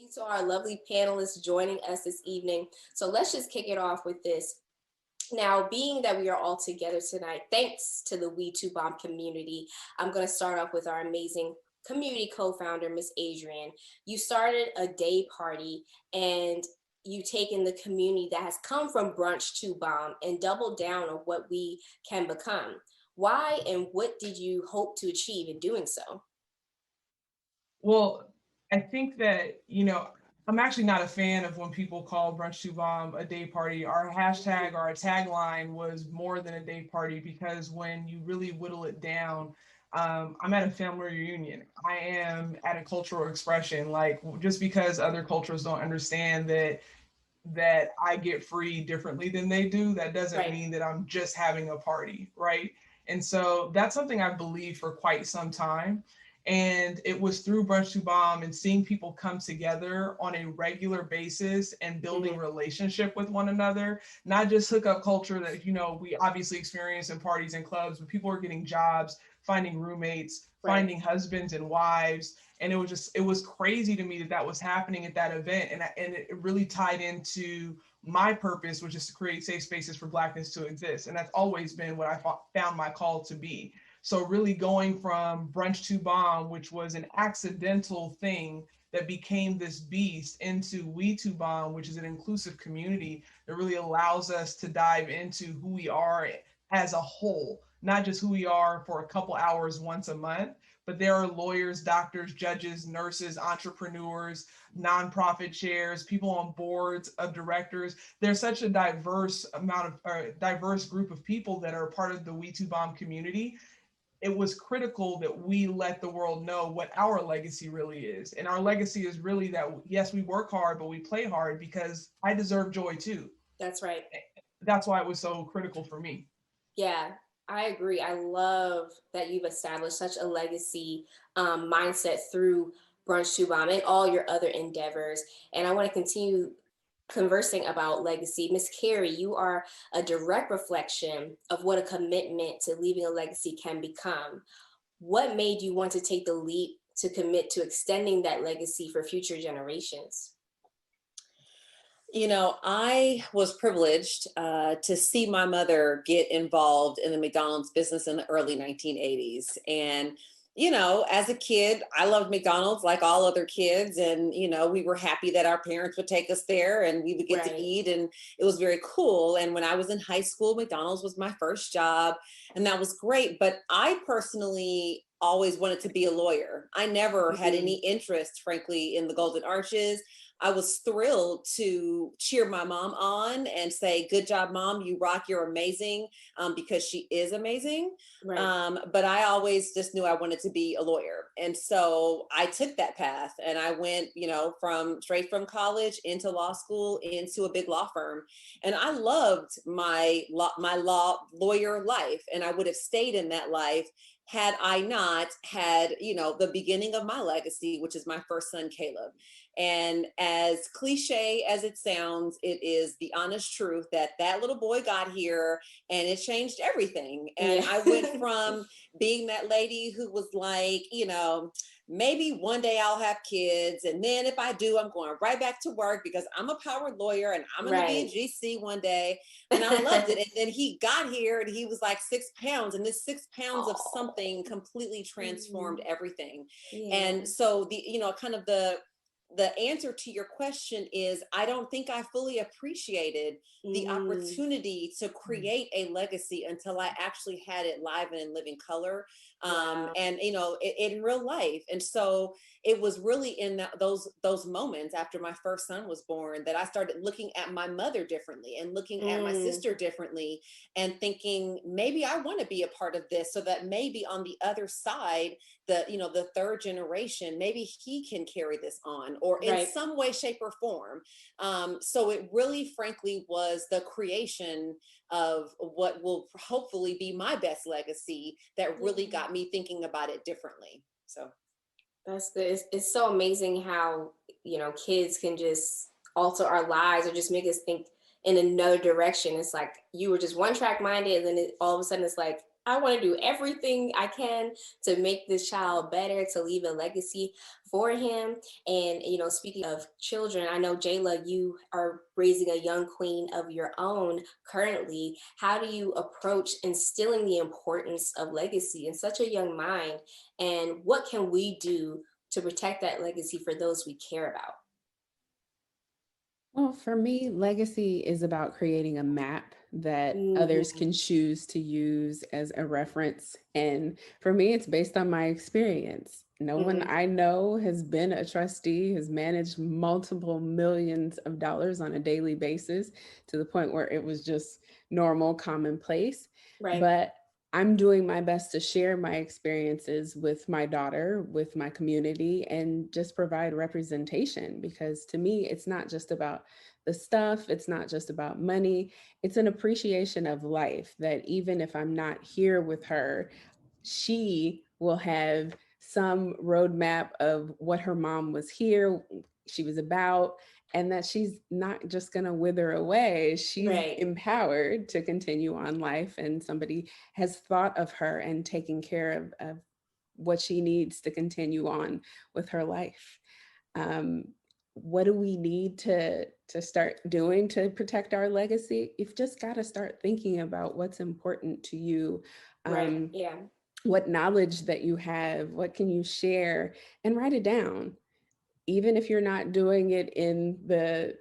you to our lovely panelists joining us this evening. So let's just kick it off with this. Now, being that we are all together tonight, thanks to the We Too Bomb community, I'm going to start off with our amazing community co-founder, Miss Adrienne. You started a day party and you taken the community that has come from Brunch to Bomb and doubled down on what we can become. Why and what did you hope to achieve in doing so? Well, I think that, I'm actually not a fan of when people call Brunch to Bomb a day party. Our hashtag, our tagline was more than a day party because when you really whittle it down, I'm at a family reunion. I am at a cultural expression. Like just because other cultures don't understand that I get free differently than they do, that doesn't Right. mean that I'm just having a party, right? And so that's something I've believed for quite some time. And it was through Brunch to Bomb and seeing people come together on a regular basis and building relationship with one another, not just hookup culture that, we obviously experience in parties and clubs, but people are getting jobs, finding roommates, Right. finding husbands and wives. And it was crazy to me that that was happening at that event. And it really tied into my purpose, which is to create safe spaces for Blackness to exist. And that's always been what I found my call to be. So really going from Brunch to Bomb, which was an accidental thing that became this beast, into We to Bomb, which is an inclusive community that really allows us to dive into who we are as a whole, not just who we are for a couple hours once a month, but there are lawyers, doctors, judges, nurses, entrepreneurs, nonprofit chairs, people on boards of directors. There's such a diverse group of people that are part of the We Two Bomb community. It was critical that we let the world know what our legacy really is. And our legacy is really that, yes, we work hard, but we play hard because I deserve joy too. That's right. That's why it was so critical for me. Yeah, I agree. I love that you've established such a legacy mindset through Brunch to Bomb and all your other endeavors. And I want to continue conversing about legacy. Miss Keri, you are a direct reflection of what a commitment to leaving a legacy can become. What made you want to take the leap to commit to extending that legacy for future generations? I was privileged to see my mother get involved in the McDonald's business in the early 1980s. And, as a kid, I loved McDonald's like all other kids. And, we were happy that our parents would take us there and we would get to eat. And it was very cool. And when I was in high school, McDonald's was my first job. And that was great. But I personally always wanted to be a lawyer. I never had any interest, frankly, in the Golden Arches. I was thrilled to cheer my mom on and say, good job, mom, you rock, you're amazing, because she is amazing. Right. But I always just knew I wanted to be a lawyer. And so I took that path and I went, from straight from college into law school, into a big law firm. And I loved my law lawyer life. And I would have stayed in that life had I not had, the beginning of my legacy, which is my first son, Caleb. And as cliche as it sounds, it is the honest truth that that little boy got here and it changed everything. And I went from being that lady who was like, maybe one day I'll have kids. And then if I do, I'm going right back to work because I'm a power lawyer and I'm going to be a GC one day. And I loved it. And then he got here and he was like 6 pounds. And this 6 pounds of something completely transformed everything. And so kind of the answer to your question is I don't think I fully appreciated the opportunity to create a legacy until I actually had it live and in living color, and in real life. And so it was really in those moments after my first son was born that I started looking at my mother differently and looking at my sister differently and thinking maybe I want to be a part of this so that maybe on the other side the third generation, maybe he can carry this on or in some way, shape, or form. So it really, frankly, was the creation of what will hopefully be my best legacy that really got me thinking about it differently. So that's good. It's so amazing how, kids can just alter our lives or just make us think in another direction. It's like you were just one track minded and then all of a sudden it's like I want to do everything I can to make this child better, to leave a legacy for him. And, speaking of children, I know, Jayla, you are raising a young queen of your own currently. How do you approach instilling the importance of legacy in such a young mind? And what can we do to protect that legacy for those we care about? Well, for me, legacy is about creating a map that others Mhm. can choose to use as a reference. And for me, it's based on my experience. No one Mhm. I know has been a trustee, has managed multiple millions of dollars on a daily basis to the point where it was just normal, commonplace. Right. But I'm doing my best to share my experiences with my daughter, with my community, and just provide representation, because to me, it's not just about the stuff, it's not just about money, it's an appreciation of life that even if I'm not here with her, she will have some roadmap of what her mom was here, she was about, and that she's not just going to wither away. She's Right. empowered to continue on life, and somebody has thought of her and taken care of what she needs to continue on with her life. Um, what do we need to start doing to protect our legacy? You've just got to start thinking about what's important to you. Right. Um, Yeah. what knowledge that you have, what can you share, and write it down. Even if you're not doing it in the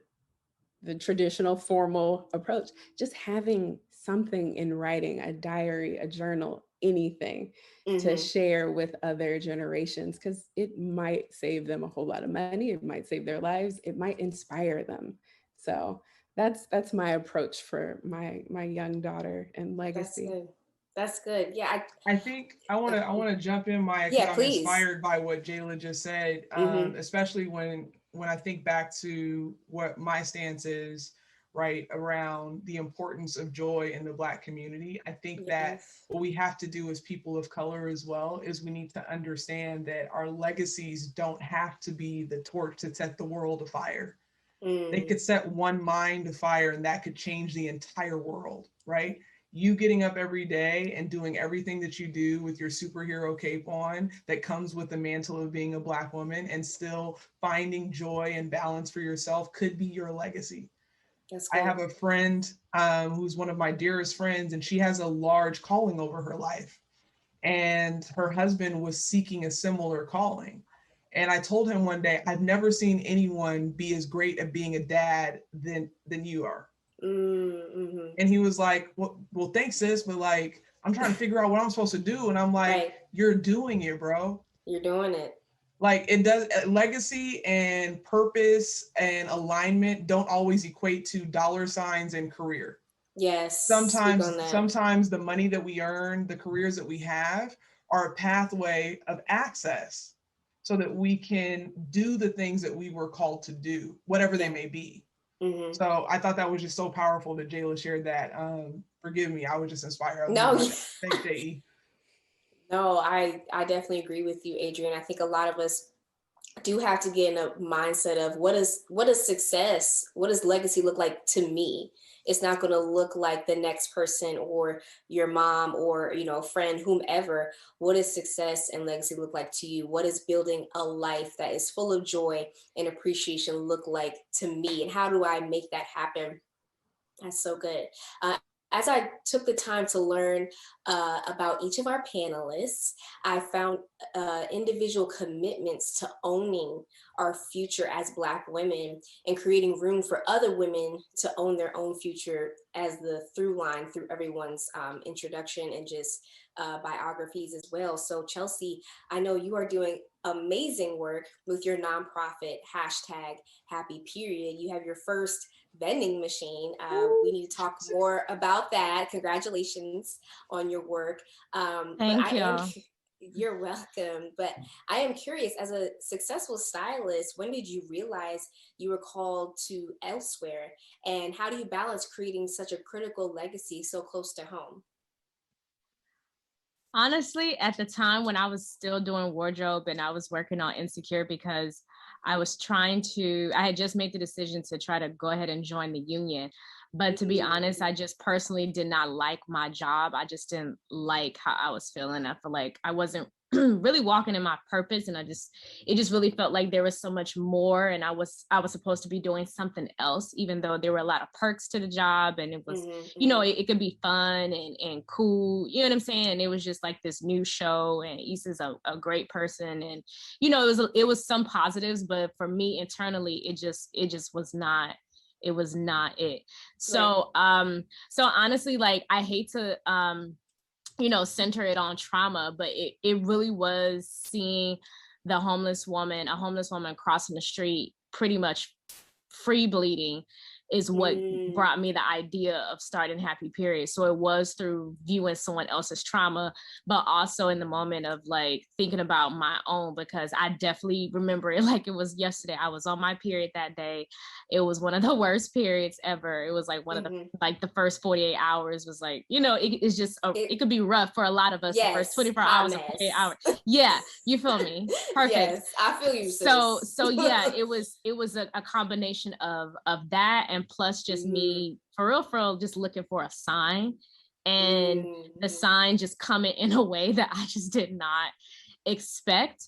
traditional formal approach, just having something in writing, a diary, a journal, anything to Hmm. share with other generations, because it might save them a whole lot of money, it might save their lives, it might inspire them. So that's my approach for my young daughter and That's legacy. good. That's good. Yeah. I think I want to jump in, Maya, because Yeah, I'm please. inspired by what Jayla just said, Hmm. especially when I think back to what my stance is, right, around the importance of joy in the Black community. I think that Yes. what we have to do as people of color as well is we need to understand that our legacies don't have to be the torch to set the world afire. They Mm. could set one mind afire and that could change the entire world, right? You getting up every day and doing everything that you do with your superhero cape on that comes with the mantle of being a Black woman and still finding joy and balance for yourself could be your legacy. That's I good. have a friend who's one of my dearest friends, and she has a large calling over her life. And her husband was seeking a similar calling. And I told him one day, I've never seen anyone be as great at being a dad than you are. Mm-hmm. And he was like, well, thanks, sis, but like, I'm trying to figure out what I'm supposed to do. And I'm like, Right. you're doing it, bro. You're doing it. Like, it does, legacy and purpose and alignment don't always equate to dollar signs and career. Yes. Speak on that. Sometimes the money that we earn, the careers that we have, are a pathway of access so that we can do the things that we were called to do, whatever they Yeah. may be. Mm-hmm. So I thought that was just so powerful that Jayla shared that. Forgive me, I was just inspired. I was moving No. my mouth. Thanks, JE. No, I definitely agree with you, Adrienne. I think a lot of us do have to get in a mindset of what is success, what does legacy look like to me. It's not going to look like the next person or your mom or friend, whomever. What does success and legacy look like to you? What does building a life that is full of joy and appreciation look like to me, and how do I make that happen? That's so good. Uh, as I took the time to learn about each of our panelists, I found individual commitments to owning our future as Black women and creating room for other women to own their own future as the through line through everyone's introduction and just biographies as well. So, Chelsea, I know you are doing amazing work with your nonprofit hashtag Happy Period. You have your first vending machine. We need to talk more about that. Congratulations on your work. But Thank you. you're welcome. But I am curious, as a successful stylist, when did you realize you were called to elsewhere? And how do you balance creating such a critical legacy so close to home? Honestly, at the time when I was still doing wardrobe and I was working on Insecure, because I had just made the decision to try to go ahead and join the union. But to be honest, I just personally did not like my job. I just didn't like how I was feeling. I feel like I wasn't really walking in my purpose, and it just really felt like there was so much more, and I was supposed to be doing something else, even though there were a lot of perks to the job, and it was, you know, it could be fun and cool, you know what I'm saying? And it was just like this new show, and Issa's a great person, and you know, it was some positives, but for me internally, it just was not. It was not it. So, so honestly, like, I hate to, you know, center it on trauma, but it really was seeing a homeless woman crossing the street, pretty much free bleeding, is what brought me the idea of starting Happy Period. So it was through viewing someone else's trauma, but also in the moment of like thinking about my own, because I definitely remember it like it was yesterday. I was on my period that day. It was one of the worst periods ever. It was like one of the, like the first 48 hours was like, you know, it's just, it could be rough for a lot of us, the first 24 hours or 48 hours. Yeah, you feel me? Perfect. Yes, I feel you, sis. So yeah, it was a combination of that, and plus just me for real just looking for a sign, and the sign just coming in a way that I just did not expect.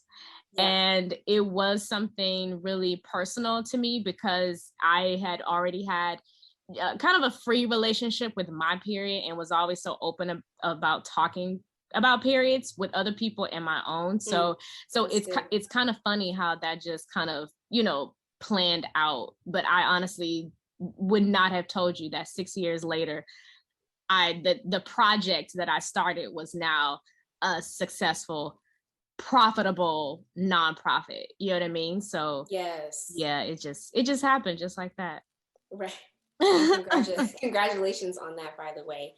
And it was something really personal to me, because I had already had kind of a free relationship with my period, and was always so open about talking about periods with other people and my own. So it's kind of funny how that just kind of, you know, planned out. But I honestly would not have told you that 6 years later, the project that I started was now a successful, profitable nonprofit. You know what I mean? So yeah, it just happened just like that. Right. Congratulations on that, by the way.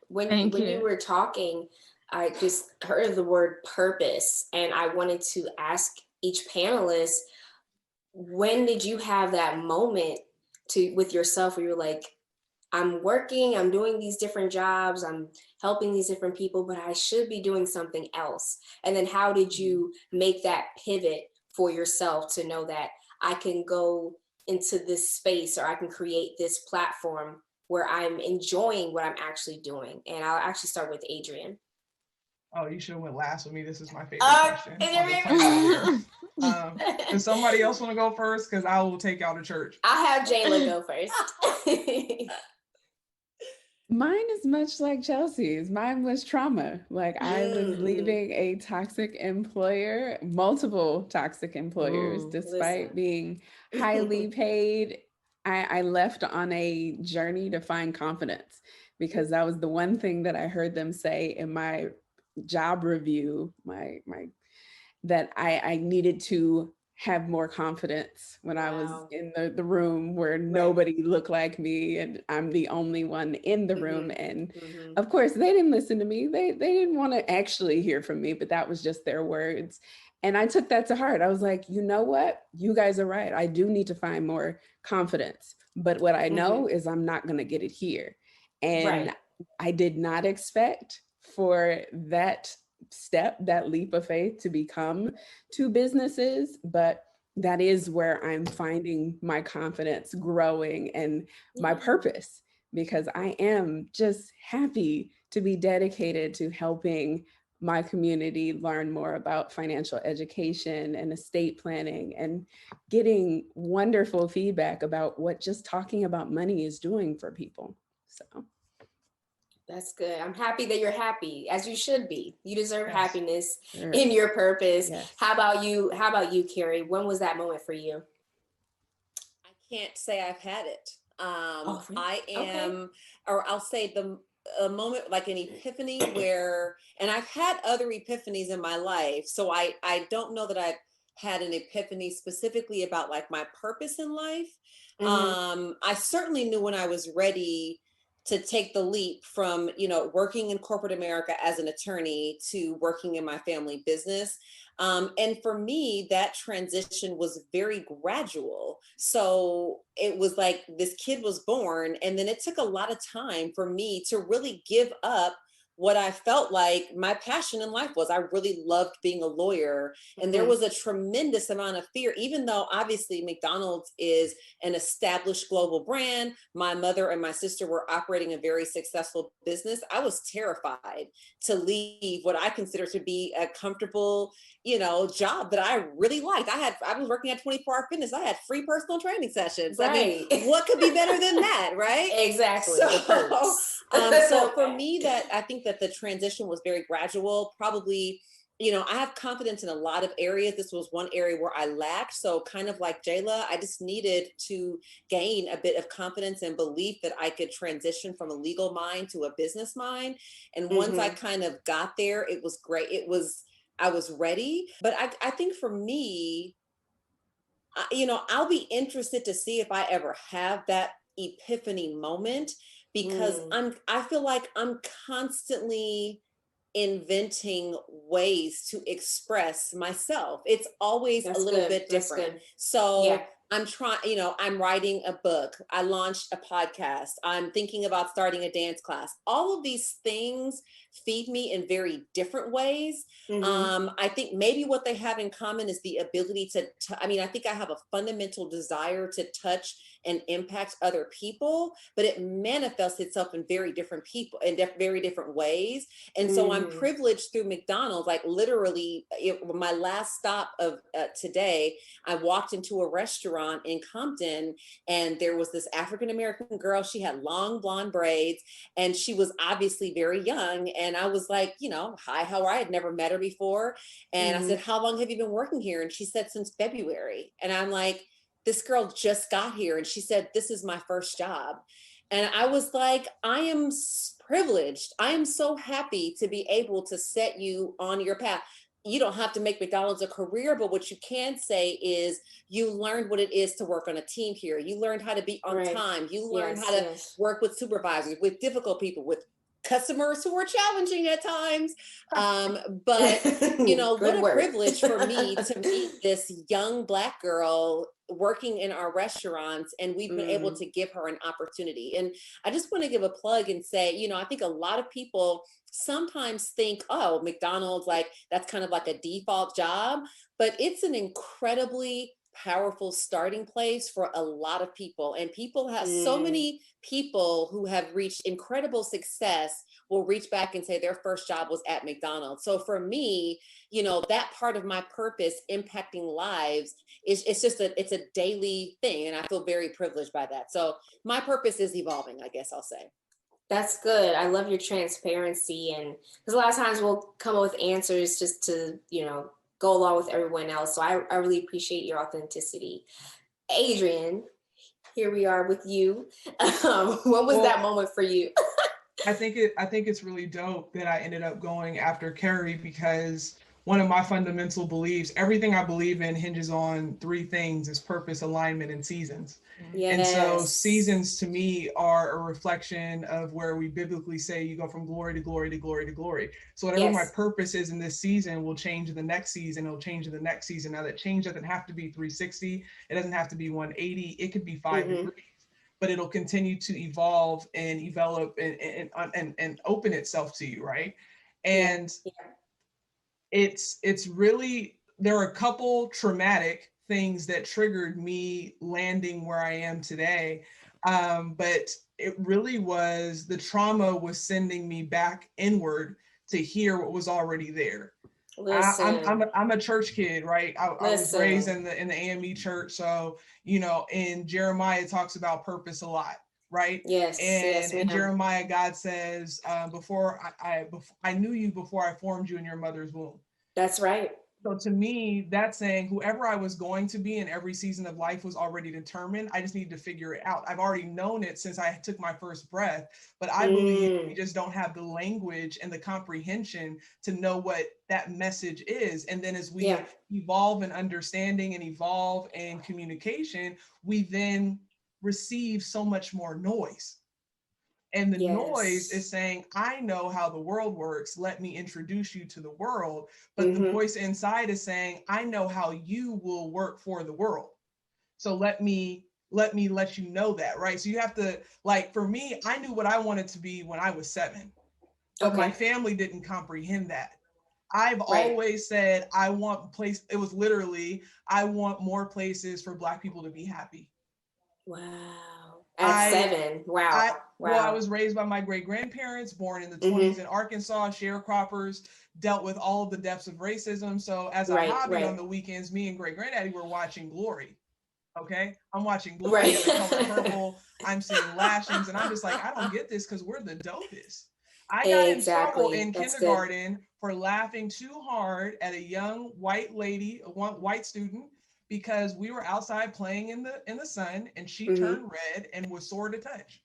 When you were talking, I just heard the word purpose, and I wanted to ask each panelist, when did you have that moment with yourself where you're like, I'm working, I'm doing these different jobs, I'm helping these different people, but I should be doing something else? And then how did you make that pivot for yourself to know that I can go into this space, or I can create this platform where I'm enjoying what I'm actually doing? And I'll actually start with Adrienne. Oh, you should have went last with me. This is my favorite question. Does somebody else want to go first? Because I will take y'all to church. I'll have Jayla go first. Mine is much like Chelsea's. Mine was trauma. Like, I was leaving a toxic employer, multiple toxic employers, despite being highly paid. I left on a journey to find confidence, because that was the one thing that I heard them say in my job review, that I needed to have more confidence when I was in the room where nobody looked like me, and I'm the only one in the room. And of course, they didn't listen to me. They didn't want to actually hear from me, but that was just their words. And I took that to heart. I was like, you know what? You guys are right. I do need to find more confidence. But what I know is I'm not going to get it here. And I did not expect for that step, that leap of faith, to become two businesses, but that is where I'm finding my confidence growing and my purpose, because I am just happy to be dedicated to helping my community learn more about financial education and estate planning, and getting wonderful feedback about what just talking about money is doing for people. So that's good. I'm happy that you're happy, as you should be. You deserve happiness in your purpose. How about you, Keri? When was that moment for you? I can't say I've had it. Really? I am, or I'll say a moment like an epiphany where, and I've had other epiphanies in my life. So I don't know that I've had an epiphany specifically about like my purpose in life. I certainly knew when I was ready to take the leap from, you know, working in corporate America as an attorney to working in my family business. And for me, that transition was very gradual. So it was like this kid was born, and then it took a lot of time for me to really give up what I felt like my passion in life was. I really loved being a lawyer. And there was a tremendous amount of fear, even though obviously McDonald's is an established global brand. My mother and my sister were operating a very successful business. I was terrified to leave what I consider to be a comfortable, job that I really liked. I was working at 24-hour fitness. I had free personal training sessions. Right. I mean, what could be better than that, right? Exactly. So for me, that I think that the transition was very gradual. Probably, I have confidence in a lot of areas. This was one area where I lacked. So kind of like Jala, I just needed to gain a bit of confidence and belief that I could transition from a legal mind to a business mind. And once I kind of got there, it was great. I was ready. But I think for me, I'll be interested to see if I ever have that epiphany moment, because I feel like I'm constantly inventing ways to express myself. It's always a little bit different. So I'm trying, I'm writing a book. I launched a podcast. I'm thinking about starting a dance class. All of these things feed me in very different ways. I think maybe what they have in common is the ability I think I have a fundamental desire to touch and impact other people, but it manifests itself in very different people in very different ways. And so I'm privileged through McDonald's, like literally my last stop of today, I walked into a restaurant in Compton and there was this African-American girl. She had long blonde braids and she was obviously very young. And I was like, hi, how are you? I had never met her before. And I said, how long have you been working here? And she said, since February. And I'm like, this girl just got here. And she said, this is my first job. And I was like, I am privileged. I am so happy to be able to set you on your path. You don't have to make McDonald's a career, but what you can say is you learned what it is to work on a team here. You learned how to be on time. You learned how to work with supervisors, with difficult people, with customers who were challenging at times. But, what a privilege for me to meet this young Black girl working in our restaurants, and we've been able to give her an opportunity. And I just want to give a plug and say, I think a lot of people sometimes think, oh, McDonald's, like that's kind of like a default job, but it's an incredibly powerful starting place for a lot of people. And people have so many people who have reached incredible success will reach back and say their first job was at McDonald's. So for me, that part of my purpose, impacting lives, it's a daily thing. And I feel very privileged by that. So my purpose is evolving, I guess I'll say. That's good. I love your transparency. And because a lot of times we'll come up with answers just to, go along with everyone else. So I really appreciate your authenticity. Adrienne, here we are with you. What was that moment for you? I think it's really dope that I ended up going after Keri, because one of my fundamental beliefs, everything I believe in hinges on three things: is purpose, alignment, and seasons. Yes. And so seasons to me are a reflection of where we biblically say you go from glory to glory to glory to glory. So whatever my purpose is in this season will change in the next season. It'll change in the next season. Now that change doesn't have to be 360. It doesn't have to be 180. It could be 5 degrees, but it'll continue to evolve and develop and open itself to you. Right. And it's really, there are a couple traumatic things that triggered me landing where I am today. But it really was, the trauma was sending me back inward to hear what was already there. I'm a church kid, right? I was raised in the AME church. So, in Jeremiah, it talks about purpose a lot, right? Yes. And in Jeremiah, God says, before I knew you before I formed you in your mother's womb. That's right. So to me, that's saying whoever I was going to be in every season of life was already determined. I just needed to figure it out. I've already known it since I took my first breath, but I believe we just don't have the language and the comprehension to know what that message is. And then as we evolve in understanding and evolve in communication, we then receive so much more noise. And the noise is saying, I know how the world works. Let me introduce you to the world. But the voice inside is saying, I know how you will work for the world. So let me let you know that, right? So you have to, like, for me, I knew what I wanted to be when I was 7. but my family didn't comprehend that. I've Right. always said, I want it was literally, I want more places for Black people to be happy. Wow. At 7. Wow. Well, I was raised by my great-grandparents, born in the 20s in Arkansas, sharecroppers, dealt with all of the depths of racism. So as a hobby on the weekends, me and great-granddaddy were watching Glory. Okay, I'm watching Glory in the color purple. I'm seeing lashings, and I'm just like, I don't get this because we're the dopest. I got in trouble in kindergarten for laughing too hard at a young white lady, a white student, because we were outside playing in the sun, and she turned red and was sore to touch.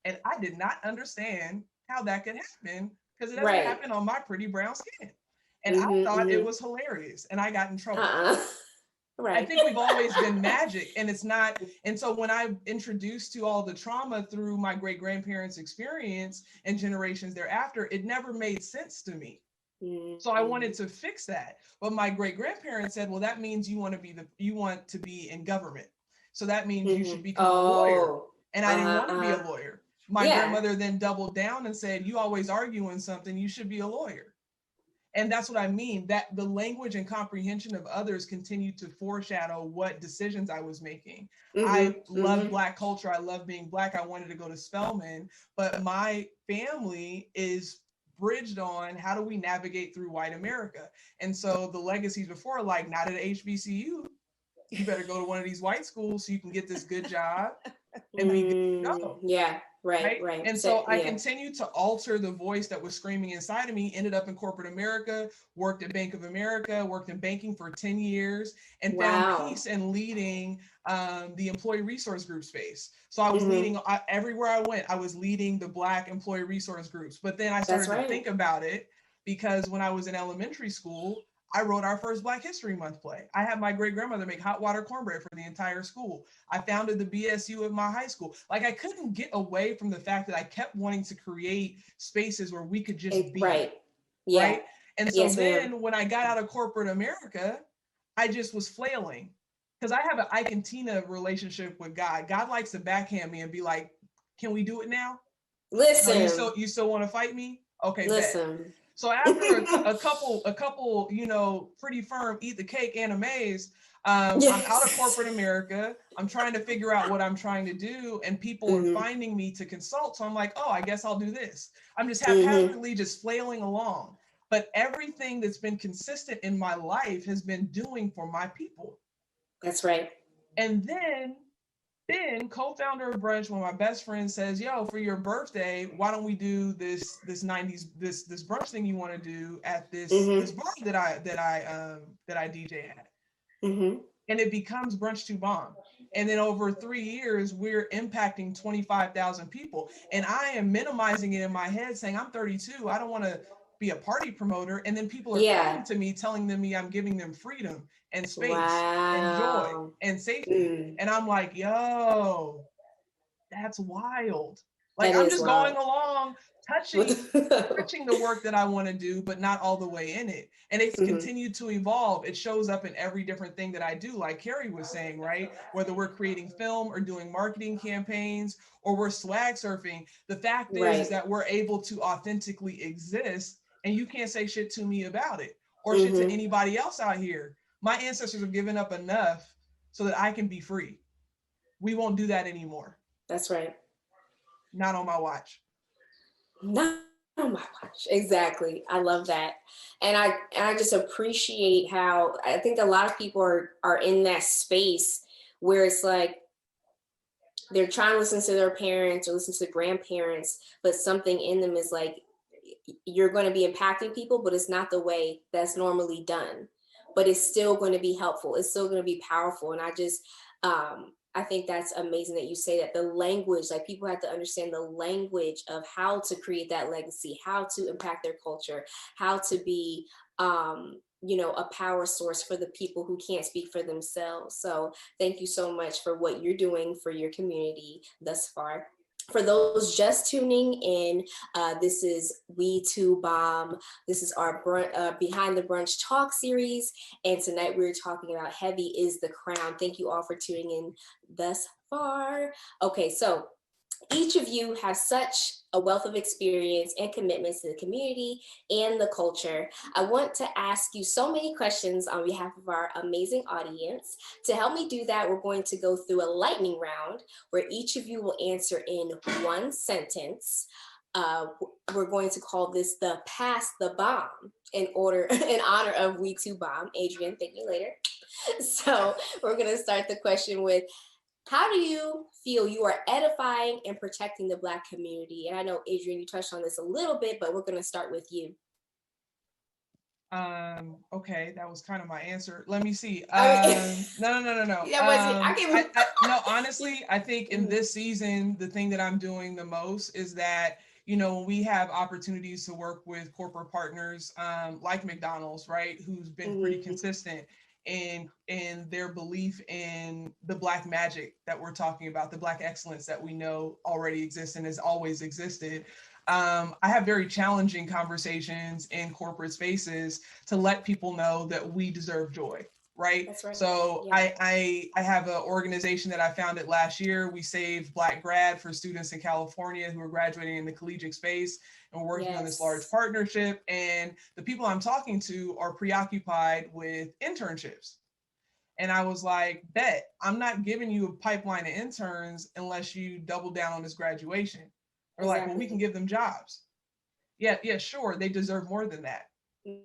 And I did not understand how that could happen because it doesn't happen on my pretty brown skin. And I thought it was hilarious, and I got in trouble. I think we've always been magic, and it's not. And so when I'm introduced to all the trauma through my great-grandparents' experience and generations thereafter, it never made sense to me. So I wanted to fix that. But my great-grandparents said, well, that means you want to be in government. So that means you should become a lawyer. And I didn't want to be a lawyer. My grandmother then doubled down and said, you always arguing something, you should be a lawyer. And that's what I mean, that the language and comprehension of others continued to foreshadow what decisions I was making. I love Black culture. I love being Black. I wanted to go to Spelman, but my family is bridged on how do we navigate through white America? And so the legacies before, like, not at HBCU, you better go to one of these white schools so you can get this good job and be good to go. Yeah. Right. And so I continued to alter the voice that was screaming inside of me, ended up in corporate America, worked at Bank of America, worked in banking for 10 years, and found peace in leading the employee resource group space. So I was leading, everywhere I went, I was leading the Black employee resource groups. But then I started to think about it, because when I was in elementary school, I wrote our first Black History Month play. I had my great-grandmother make hot water cornbread for the entire school. I founded the BSU at my high school. Like, I couldn't get away from the fact that I kept wanting to create spaces where we could just be. Right. And so then when I got out of corporate America, I just was flailing. Because I have an Ike and Tina relationship with God. God likes to backhand me and be like, can we do it now? Listen. No, you still want to fight me? Okay, listen. Bet. So after a couple, pretty firm eat the cake animes, I'm out of corporate America. I'm trying to figure out what I'm trying to do, and people are finding me to consult. So I'm like, oh, I guess I'll do this. I'm just haphazardly just flailing along. But everything that's been consistent in my life has been doing for my people. That's right. And then co-founder of Brunch, one of my best friends says, yo, for your birthday, why don't we do this 90s this brunch thing you want to do at this bar that I DJ at. And it becomes Brunch to Bomb. And then over 3 years, we're impacting 25,000 people. And I am minimizing it in my head, saying, I'm 32, I don't want to be a party promoter. And then people are coming to me, telling me I'm giving them freedom and space and joy and safety. And I'm like, yo, that's wild. Like, I'm just going along, touching the work that I want to do, but not all the way in it. And it's continued to evolve. It shows up in every different thing that I do, like Keri was saying, right? Whether we're creating film or doing marketing campaigns or we're swag surfing, the fact is that we're able to authentically exist, and you can't say shit to me about it or shit to anybody else out here. My ancestors have given up enough so that I can be free. We won't do that anymore. That's right. Not on my watch. Not on my watch. Exactly. I love that. And I just appreciate how I think a lot of people are in that space where it's like they're trying to listen to their parents or listen to grandparents, but something in them is like, you're going to be impacting people, but it's not the way that's normally done. But it's still going to be helpful. It's still going to be powerful. And I think that's amazing that you say that. The language, like, people have to understand the language of how to create that legacy, how to impact their culture, how to be, a power source for the people who can't speak for themselves. So thank you so much for what you're doing for your community thus far. For those just tuning in, this is We Too Bomb. This is our Behind the Brunch talk series. And tonight we're talking about Heavy is the Crown. Thank you all for tuning in thus far. Okay, so Each of you has such a wealth of experience and commitments to the community and the culture. I want to ask you so many questions on behalf of our amazing audience. To help me do that, we're going to go through a lightning round where each of you will answer in one sentence. We're going to call this the Pass the Bomb in honor of We Too Bomb. Adrienne, thank you later. So we're going to start the question with, how do you feel you are edifying and protecting the Black community? And I know, Adrienne, you touched on this a little bit, but we're going to start with you. Okay, that was kind of my answer. Let me see. No. No, honestly, I think in this season, the thing that I'm doing the most is that, you know, when we have opportunities to work with corporate partners, like McDonald's, right, who's been pretty consistent in their belief in the Black magic that we're talking about, the Black excellence that we know already exists and has always existed. I have very challenging conversations in corporate spaces to let people know that we deserve joy, right? That's right. So yeah. I have an organization that I founded last year. We saved Black grad for students in California who are graduating in the collegiate space, and we're working on this large partnership. And the people I'm talking to are preoccupied with internships. And I was like, bet, I'm not giving you a pipeline of interns unless you double down on this graduation. Or like, well, we can give them jobs. Yeah, sure, they deserve more than that.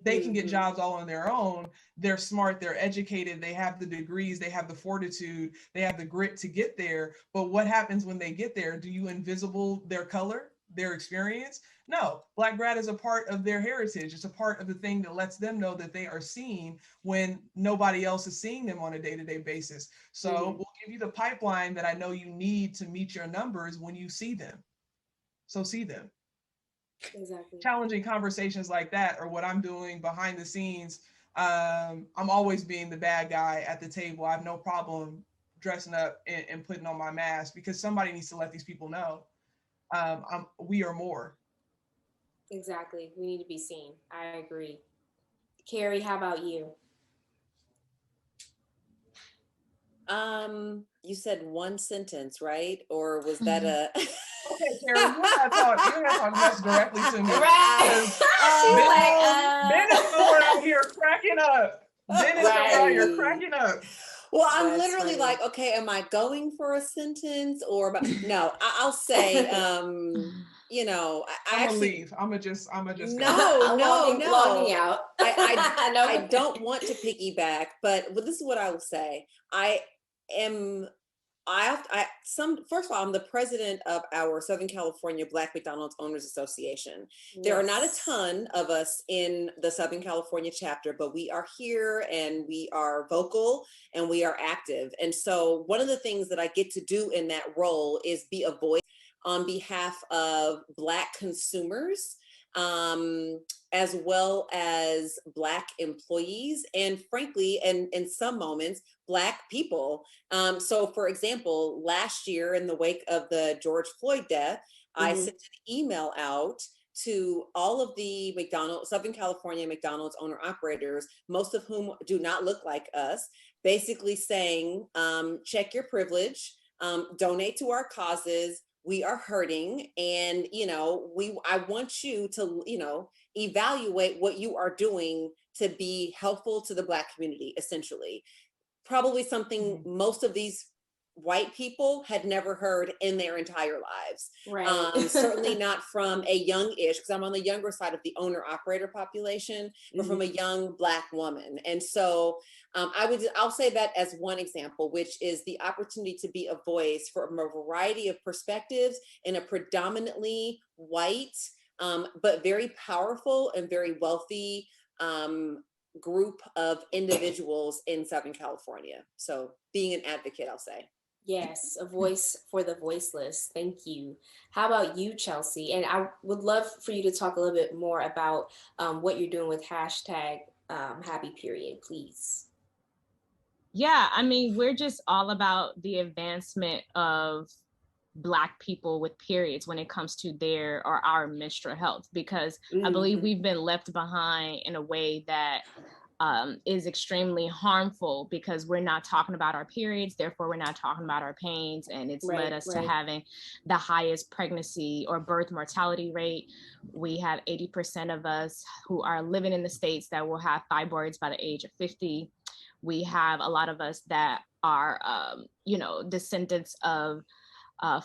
They can get jobs all on their own. They're smart, they're educated, they have the degrees, they have the fortitude, they have the grit to get there. But what happens when they get there? Do you invisible their color, their experience? No, Black grad is a part of their heritage. It's a part of the thing that lets them know that they are seen when nobody else is seeing them on a day-to-day basis. So we'll give you the pipeline that I know you need to meet your numbers when you see them. So see them. Exactly. Challenging conversations like that are what I'm doing behind the scenes. I'm always being the bad guy at the table. I have no problem dressing up and putting on my mask because somebody needs to let these people know we are more. Exactly. We need to be seen. I agree. Keri, how about you? You said one sentence, right? Or was that a... Okay, Keri, you're not talking this directly to me. Right. Ben is still around here cracking up. Ben is around here cracking up. Well, I'm literally like, okay, am I going for a sentence or no? I'll say, you know, I'm gonna leave. I'm gonna just. No. Logging out. I don't want to piggyback, but this is what I will say. First of all, I'm the president of our Southern California Black McDonald's Owners Association. Yes. There are not a ton of us in the Southern California chapter, but we are here and we are vocal and we are active. And so one of the things that I get to do in that role is be a voice on behalf of Black consumers, as well as Black employees, and frankly, and in some moments, Black people. So for example, last year in the wake of the George Floyd death, I sent an email out to all of the Southern California McDonald's owner operators, most of whom do not look like us, basically saying, check your privilege, donate to our causes. We are hurting, and I want you to evaluate what you are doing to be helpful to the Black community, essentially. Probably something most of these white people had never heard in their entire lives. Right. Certainly not from a young-ish, because I'm on the younger side of the owner-operator population, but from a young Black woman. And so I'll say that as one example, which is the opportunity to be a voice for a variety of perspectives in a predominantly white, but very powerful and very wealthy group of individuals in Southern California. So being an advocate, I'll say. Yes, a voice for the voiceless. Thank you. How about you, Chelsea? And I would love for you to talk a little bit more about what you're doing with hashtag happy period, please. Yeah, I mean, we're just all about the advancement of Black people with periods when it comes to their or our menstrual health, because I believe we've been left behind in a way that is extremely harmful because we're not talking about our periods, therefore we're not talking about our pains, and it's led us to having the highest pregnancy or birth mortality rate. We have 80% of us who are living in the States that will have fibroids by the age of 50. We have a lot of us that are, descendants of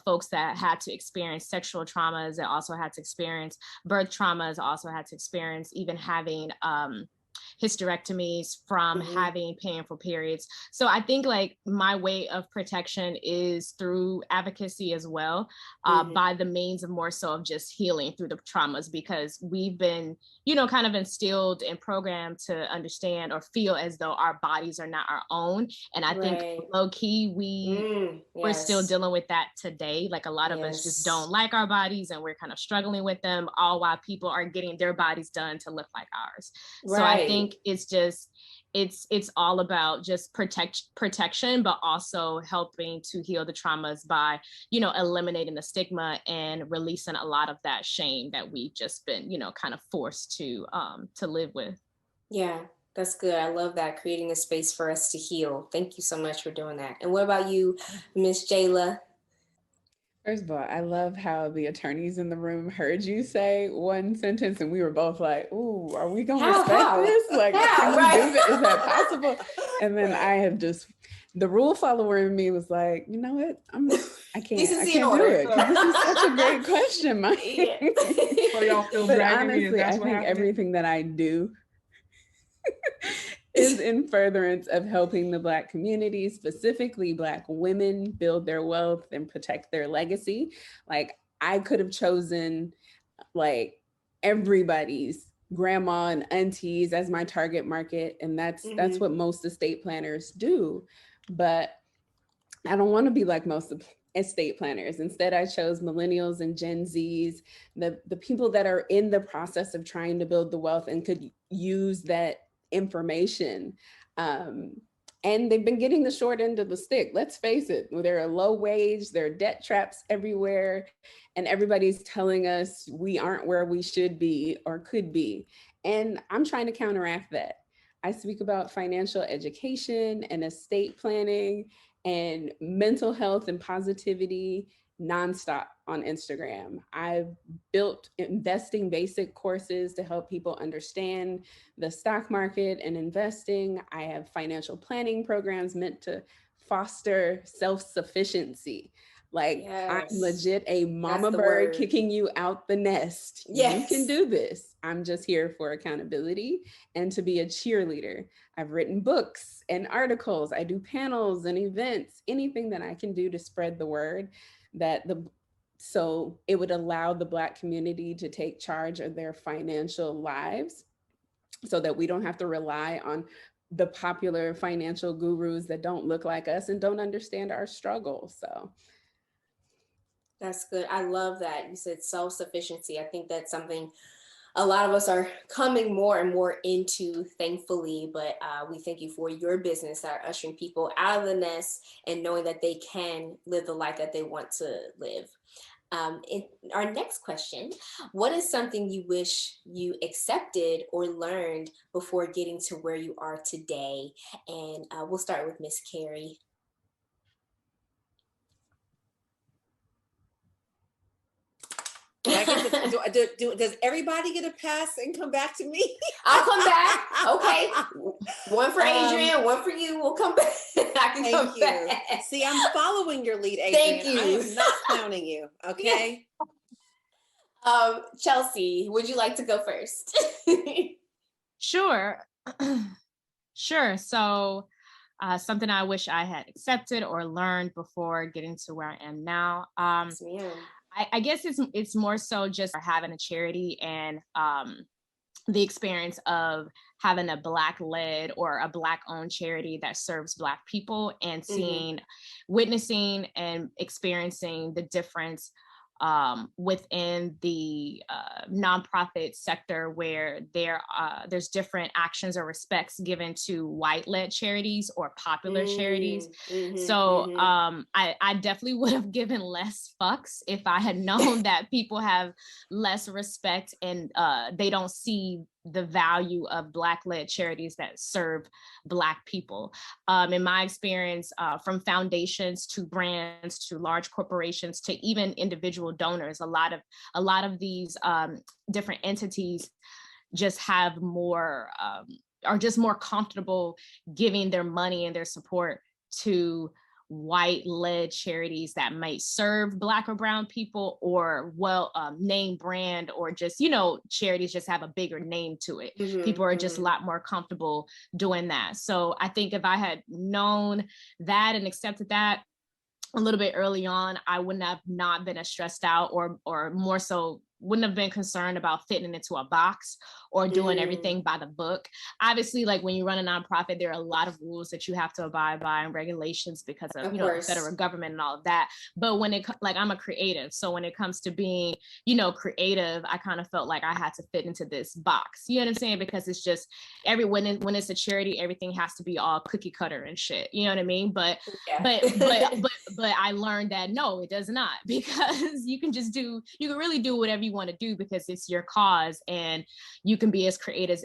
folks that had to experience sexual traumas, that also had to experience birth traumas, also had to experience even having hysterectomies from having painful periods. So I think like my way of protection is through advocacy as well, by the means of more so of just healing through the traumas, because we've been, kind of instilled and programmed to understand or feel as though our bodies are not our own. And I think low key, we're still dealing with that today. Like a lot of us just don't like our bodies and we're kind of struggling with them, all while people are getting their bodies done to look like ours. So I think it's just, it's all about just protection, but also helping to heal the traumas by, eliminating the stigma and releasing a lot of that shame that we've just been, kind of forced to live with. Yeah, that's good. I love that, creating a space for us to heal. Thank you so much for doing that. And what about you, Miss Jala? First of all, I love how the attorneys in the room heard you say one sentence and we were both like, ooh, are we going to respect this? Like, can we do that? Is that possible? And then I have just, the rule follower in me was like, you know what? I can't do it. This is such a great question, Mike. So y'all feel but dragging honestly, me and that's I what think happened? everything that I do is in furtherance of helping the Black community, specifically Black women, build their wealth and protect their legacy. Like I could have chosen like everybody's grandma and aunties as my target market. And that's what most estate planners do. But I don't want to be like most estate planners. Instead, I chose millennials and Gen Zs, the people that are in the process of trying to build the wealth and could use that information. And they've been getting the short end of the stick. Let's face it, there are low wage, there are debt traps everywhere, and everybody's telling us we aren't where we should be or could be. And I'm trying to counteract that. I speak about financial education and estate planning and mental health and positivity nonstop on Instagram. I've built investing basic courses to help people understand the stock market and investing. I have financial planning programs meant to foster self-sufficiency. Like I'm legit a mama bird kicking you out the nest. You can do this. I'm just here for accountability and to be a cheerleader. I've written books and articles. I do panels and events, anything that I can do to spread the word so it would allow the Black community to take charge of their financial lives so that we don't have to rely on the popular financial gurus that don't look like us and don't understand our struggles. So that's good. I love that. You said self-sufficiency. I think that's something a lot of us are coming more and more into, thankfully, but we thank you for your business that are ushering people out of the nest and knowing that they can live the life that they want to live. In our next question, what is something you wish you accepted or learned before getting to where you are today? And we'll start with Miss Keri. Does everybody get a pass and come back to me? I'll come back. Okay. One for Adrienne, one for you. We'll come back. I can come back. See, I'm following your lead, Adrienne. Thank you. I am not clowning you. Okay. Chelsea, would you like to go first? Sure. Sure. So something I wish I had accepted or learned before getting to where I am now. I guess it's more so just having a charity and the experience of having a Black-led or a Black-owned charity that serves Black people and witnessing and experiencing the difference within the nonprofit sector where there's different actions or respects given to white-led charities or popular charities. So I definitely would have given less fucks if I had known that people have less respect and they don't see the value of Black-led charities that serve Black people. In my experience, from foundations to brands to large corporations to even individual donors, a lot of these different entities just have more, are just more comfortable giving their money and their support to white-led charities that might serve Black or brown people, or name brand, or just, charities just have a bigger name to it. People are just a lot more comfortable doing that. So I think if I had known that and accepted that a little bit early on, I wouldn't have not been as stressed out, or more so wouldn't have been concerned about fitting into a box or doing everything by the book. Obviously, like when you run a nonprofit, there are a lot of rules that you have to abide by and regulations because of the federal government and all of that. But when I'm a creative, so when it comes to being, creative, I kind of felt like I had to fit into this box. You know what I'm saying? Because it's just when it's a charity, everything has to be all cookie cutter and shit. You know what I mean? But I learned that no, it does not, because you can really do whatever you want to do because it's your cause, and you can be as creative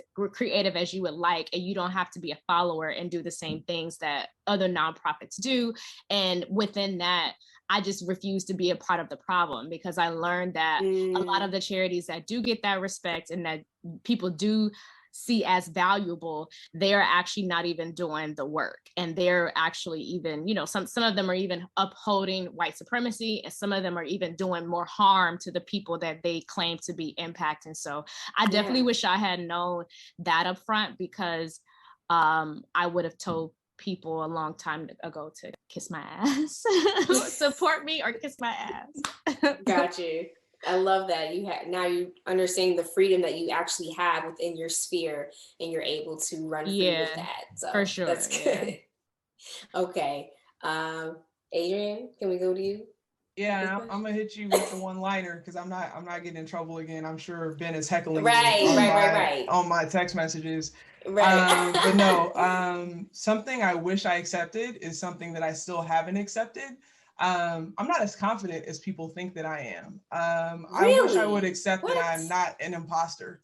as you would like, and you don't have to be a follower and do the same things that other nonprofits do. And within that, I just refuse to be a part of the problem, because I learned that a lot of the charities that do get that respect and that people do see as valuable, they're actually not even doing the work. And they're actually even, some of them are even upholding white supremacy, and some of them are even doing more harm to the people that they claim to be impacting. So I definitely wish I had known that up front, because I would have told people a long time ago to kiss my ass, support me or kiss my ass. Got you. I love that now you understand the freedom that you actually have within your sphere, and you're able to run free with that. So for sure. That's good. Okay. Adrienne, can we go to you? Yeah, I'm gonna hit you with the one-liner, because I'm not getting in trouble again. I'm sure Ben is heckling right on my text messages. Right. But no, something I wish I accepted is something that I still haven't accepted. I'm not as confident as people think that I am. Really? I wish I would accept that I'm not an imposter.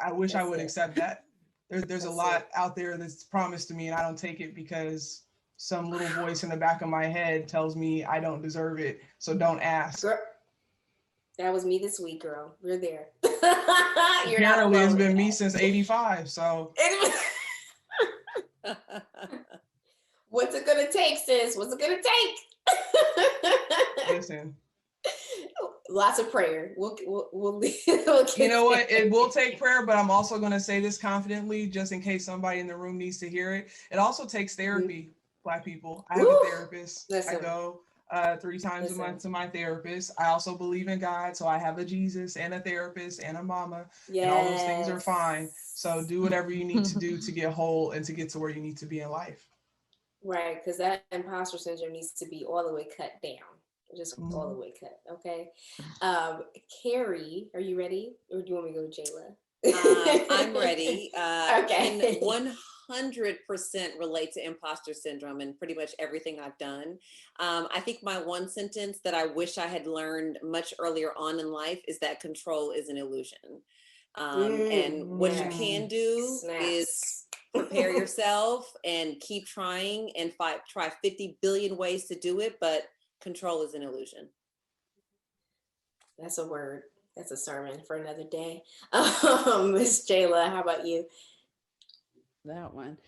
I wish I would accept that. There's a lot out there that's promised to me, and I don't take it because some little voice in the back of my head tells me I don't deserve it. So don't ask. Girl, that was me this week, girl. We're there. Apparently, it's been me since '85. So. What's it gonna take, sis? What's it gonna take? Listen. Lots of prayer. We'll you know what? It will take prayer, but I'm also going to say this confidently, just in case somebody in the room needs to hear it. It also takes therapy, Black people. I have a therapist. Listen. I go 3 times a month to my therapist. I also believe in God, so I have a Jesus and a therapist and a mama. Yes. And all those things are fine. So do whatever you need to do to get whole and to get to where you need to be in life. Right, because that imposter syndrome needs to be all the way cut down. Just all the way cut, okay? Keri, are you ready? Or do you want me to go to Jala? I'm ready. Okay. Can 100% relate to imposter syndrome and pretty much everything I've done. I think my one sentence that I wish I had learned much earlier on in life is that control is an illusion. And what you can do is prepare yourself and keep trying and try 50 billion ways to do it, but control is an illusion. That's a word. That's a sermon for another day. Miss Jala, how about you? That one.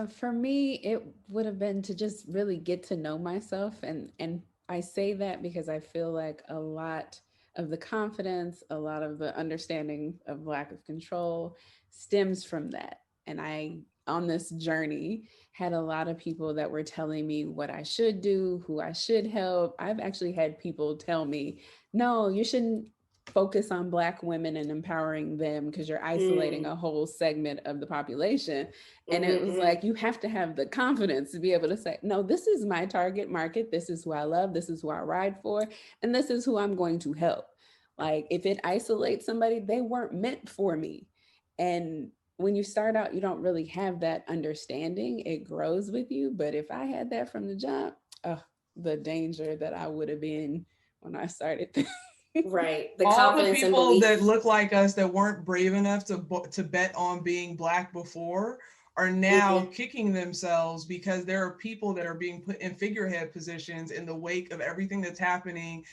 For me, it would have been to just really get to know myself. And I say that because I feel like a lot of the confidence, a lot of the understanding of lack of control stems from that. And I, on this journey, had a lot of people that were telling me what I should do, who I should help. I've actually had people tell me, no, you shouldn't focus on Black women and empowering them because you're isolating a whole segment of the population. And it was like, you have to have the confidence to be able to say, no, this is my target market. This is who I love. This is who I ride for. And this is who I'm going to help. Like if it isolates somebody, they weren't meant for me. And when you start out, you don't really have that understanding. It grows with you. But if I had that from the jump, the danger that I would have been when I started Right. The All the confidence and people belief. that look like us that weren't brave enough to bet on being Black before are now kicking themselves because there are people that are being put in figurehead positions in the wake of everything that's happening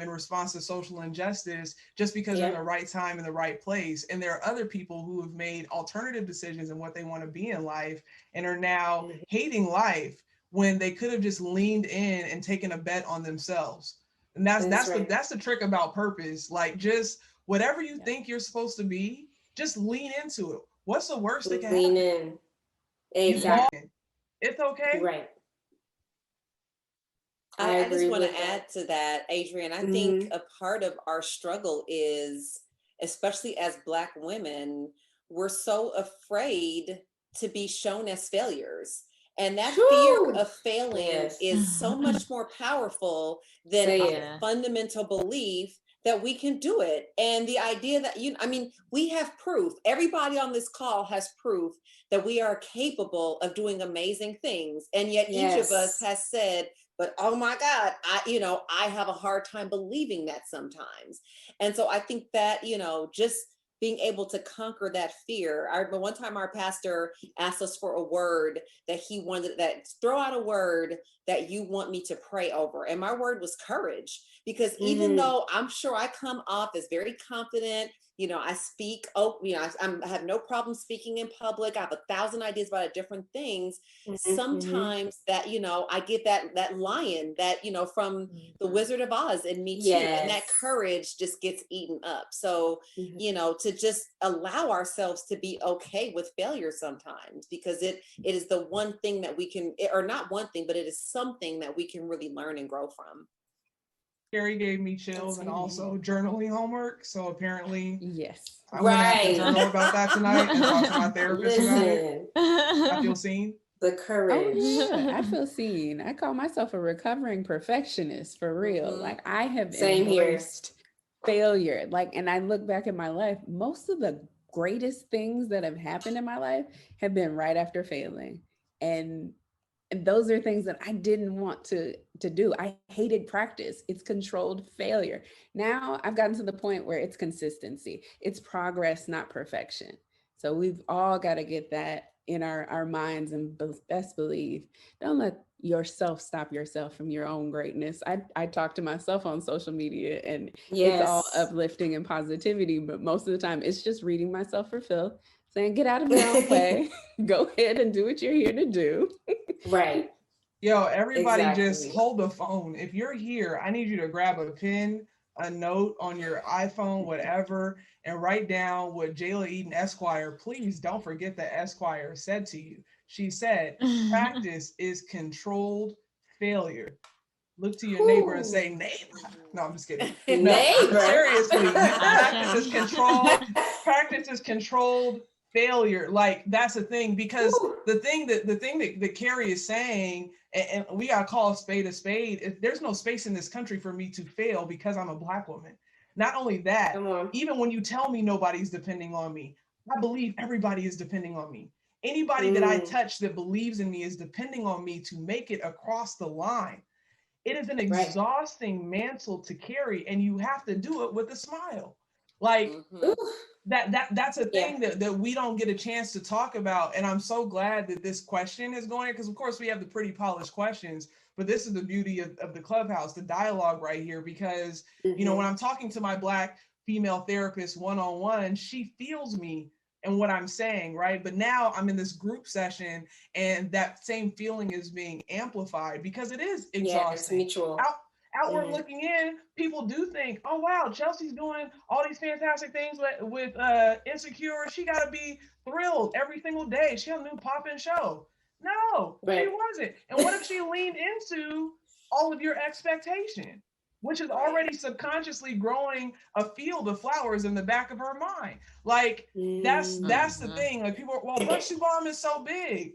in response to social injustice, just because they're in the right time in the right place. And there are other people who have made alternative decisions in what they want to be in life and are now hating life when they could have just leaned in and taken a bet on themselves. And that's the trick about purpose. Like, just whatever you think you're supposed to be, just lean into it. What's the worst that can happen? Lean in. Exactly. It's okay. Right. I just want to add to that, Adrienne. I think a part of our struggle is, especially as Black women, we're so afraid to be shown as failures. And that fear of failing is so much more powerful than a fundamental belief that we can do it. And the idea that, we have proof. Everybody on this call has proof that we are capable of doing amazing things. And yet each of us has said, but oh my God, I have a hard time believing that sometimes. And so I think that, just being able to conquer that fear. I remember one time our pastor asked us for a word that he wanted, that throw out a word that you want me to pray over. And my word was courage, because even though I'm sure I come off as very confident, I speak, I have no problem speaking in public. I have 1,000 ideas about different things. Sometimes that, I get that lion that, from the Wizard of Oz in me too. And that courage just gets eaten up. So, to just allow ourselves to be okay with failure sometimes, because it is the one thing that we can, or not one thing, but it is something that we can really learn and grow from. Keri gave me chills and also journaling homework. So apparently, I'm right. gonna have to journal about that tonight and talk to my therapist about it. I feel seen. The courage. Oh, yeah, I feel seen. I call myself a recovering perfectionist for real. Like, I have embraced failure. Like, and I look back at my life, most of the greatest things that have happened in my life have been right after failing. And those are things that I didn't want to do. I hated practice. It's controlled failure. Now I've gotten to the point where it's consistency. It's progress, not perfection. So we've all got to get that in our minds, and best believe, don't let yourself stop yourself from your own greatness. I talk to myself on social media, and it's all uplifting and positivity, but most of the time it's just reading myself for filth, saying, get out of your own way, go ahead and do what you're here to do. Right. Yo, everybody just hold the phone. If you're here, I need you to grab a pen, a note on your iPhone, whatever, and write down what Jala Eaton Esquire, please don't forget that Esquire said to you. She said, practice is controlled failure. Look to your neighbor and say, neighbor. No, I'm just kidding. No, seriously, practice is controlled failure. Like, that's the thing, because the thing that Keri is saying, and we gotta call a spade, there's no space in this country for me to fail because I'm a Black woman. Not only that, even when you tell me nobody's depending on me, I believe everybody is depending on me. Anybody that I touch that believes in me is depending on me to make it across the line. It is an exhausting mantle to carry, and you have to do it with a smile. Like, that's a thing that we don't get a chance to talk about. And I'm so glad that this question is going, because of course we have the pretty polished questions, but this is the beauty of the Clubhouse, the dialogue right here, because when I'm talking to my Black female therapist one-on-one, she feels me and what I'm saying, right? But now I'm in this group session, and that same feeling is being amplified because it is exhausting. Yeah, it's mutual. Outward looking in, people do think, oh wow, Chelsea's doing all these fantastic things with Insecure. She got to be thrilled every single day. She has a new pop-in show. No, she wasn't. And what if she leaned into all of your expectation, which is already subconsciously growing a field of flowers in the back of her mind? Like, that's the thing. Like, people are, well, Brunch Bomb is so big.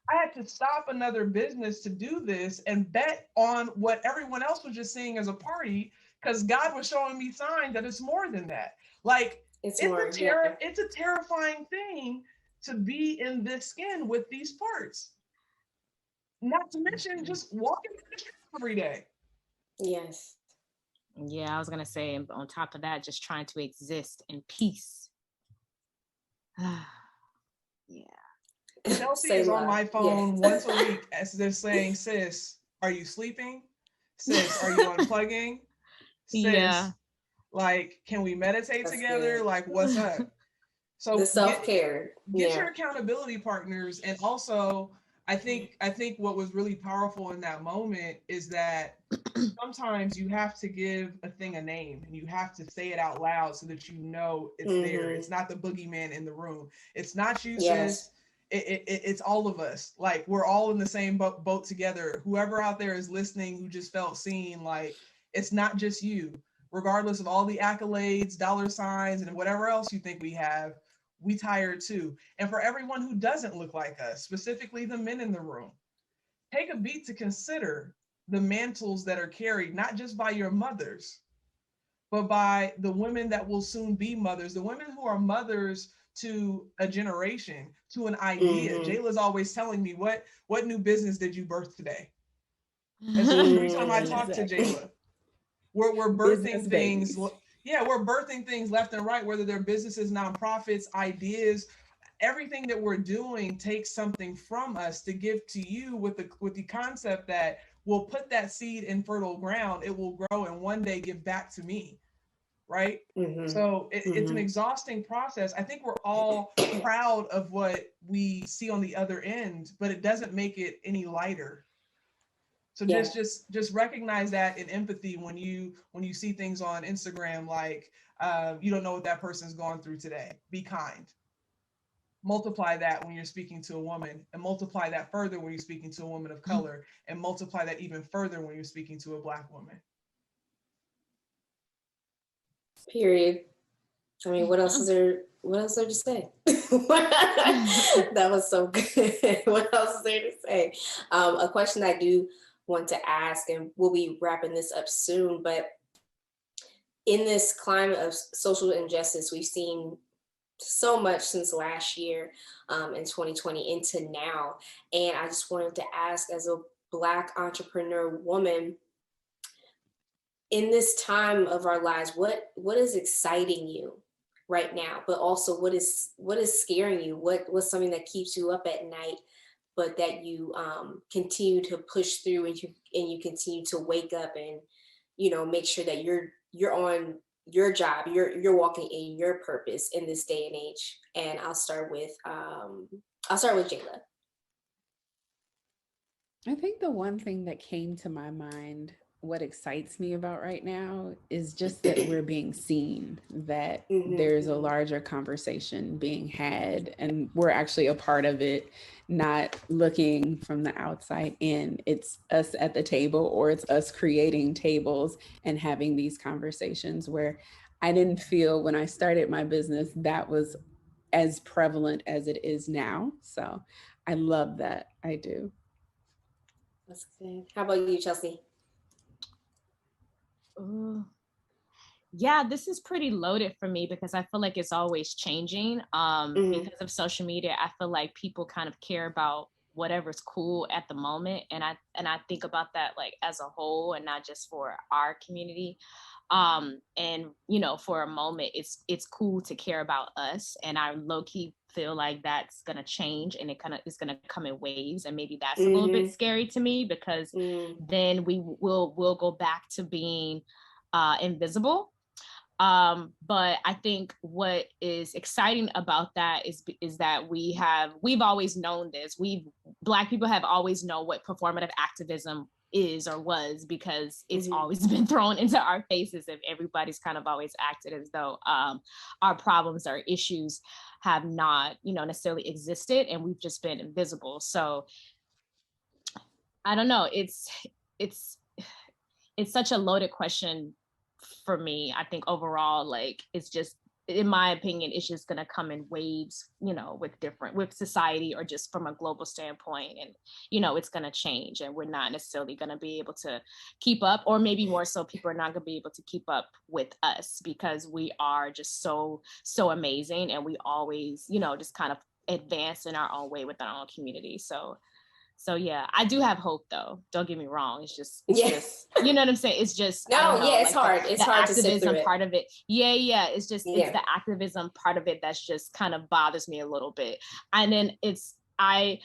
I had to stop another business to do this and bet on what everyone else was just seeing as a party, because God was showing me signs that it's more than that. Like, it's a terrifying thing to be in this skin with these parts. Not to mention just walking through the street every day. Yes. Yeah, I was gonna say, on top of that, just trying to exist in peace. Yeah. Chelsea is on my phone once a week as they're saying, sis, are you sleeping? Sis, are you unplugging? Sis, Yeah. like, can we meditate together? Good. Like, what's up? So the self-care. Get your accountability partners. And also, I think what was really powerful in that moment is that sometimes you have to give a thing a name and you have to say it out loud so that you know it's there. It's not the boogeyman in the room. It's not you, sis. It's all of us. Like, we're all in the same boat together. Whoever out there is listening who just felt seen, like, it's not just you. Regardless of all the accolades, dollar signs, and whatever else you think we have, we tired too. And for everyone who doesn't look like us, specifically the men in the room, take a beat to consider the mantles that are carried, not just by your mothers, but by the women that will soon be mothers, the women who are mothers to a generation, to an idea. Jayla's always telling me, what new business did you birth today? Every time I talk to Jayla, we're birthing things. Yeah, we're birthing things left and right, whether they're businesses, nonprofits, ideas. Everything that we're doing takes something from us to give to you with the concept that we'll put that seed in fertile ground, it will grow and one day give back to me, right? So it's an exhausting process. I think we're all proud of what we see on the other end, but it doesn't make it any lighter. So just recognize that in empathy when you see things on Instagram, like you don't know what that person's going through today. Be kind. Multiply that when you're speaking to a woman, and multiply that further when you're speaking to a woman of color, and multiply that even further when you're speaking to a Black woman. Period. I mean, what else is there to say? That was so good. What else is there to say? A question I do want to ask, and we'll be wrapping this up soon, but in this climate of social injustice, we've seen so much since last year, in 2020 into now. And I just wanted to ask, as a Black entrepreneur woman, in this time of our lives, what is exciting you right now? But also, what is scaring you? What's something that keeps you up at night, but that you continue to push through, and you continue to wake up and, you know, make sure that you're on your job, you're walking in your purpose in this day and age. And I'll start with Jayla. I think the one thing that came to my mind, what excites me about right now, is just that we're being seen, that there's a larger conversation being had, and we're actually a part of it, not looking from the outside in. It's us at the table, or it's us creating tables and having these conversations, where I didn't feel when I started my business that was as prevalent as it is now. So I love that. I do. That's good. How about you, Chelsea? Yeah, this is pretty loaded for me because I feel like it's always changing. Because of social media, I feel like people kind of care about whatever's cool at the moment, and I think about that like as a whole and not just for our community. And you know, for a moment, it's cool to care about us, and I low-key feel like that's gonna change, and it kind of is gonna come in waves, and maybe that's a little bit scary to me, because then we'll go back to being invisible. But I think what is exciting about that is that we've always known this. Black people have always known what performative activism is or was, because it's always been thrown into our faces, and everybody's kind of always acted as though our problems or issues have not, you know, necessarily existed, and we've just been invisible. So I don't know, it's such a loaded question for me. I think overall, like, it's just, in my opinion, it's just going to come in waves, you know, with society, or just from a global standpoint. And, you know, it's going to change, and we're not necessarily going to be able to keep up, or maybe more so, people are not going to be able to keep up with us, because we are just so amazing. And we always, you know, just kind of advance in our own way with our own community. So So yeah, I do have hope though. Don't get me wrong. It's just, you know what I'm saying? It's just, no, yeah, it's hard. It's hard to sit through it. Part of it. Yeah. It's just, Yeah. it's the activism part of it that's just kind of bothers me a little bit. And then I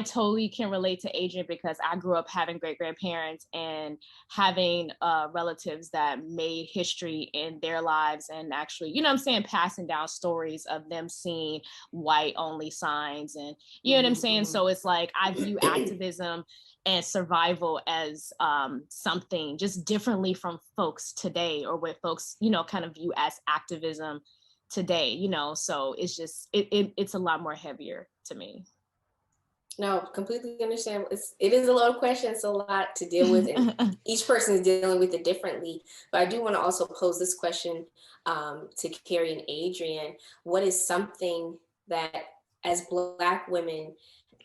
totally can relate to Adrienne because I grew up having great grandparents and having relatives that made history in their lives and actually, you know what I'm saying, passing down stories of them seeing white only signs and you know what I'm saying? So it's like I view activism and survival as something just differently from folks today or what folks, you know, kind of view as activism today, you know, so it's just, it's a lot more heavier to me. No, completely understand. It is a lot of questions, a lot to deal with, and each person is dealing with it differently. But I do want to also pose this question to Keri and Adrienne. What is something that, as Black women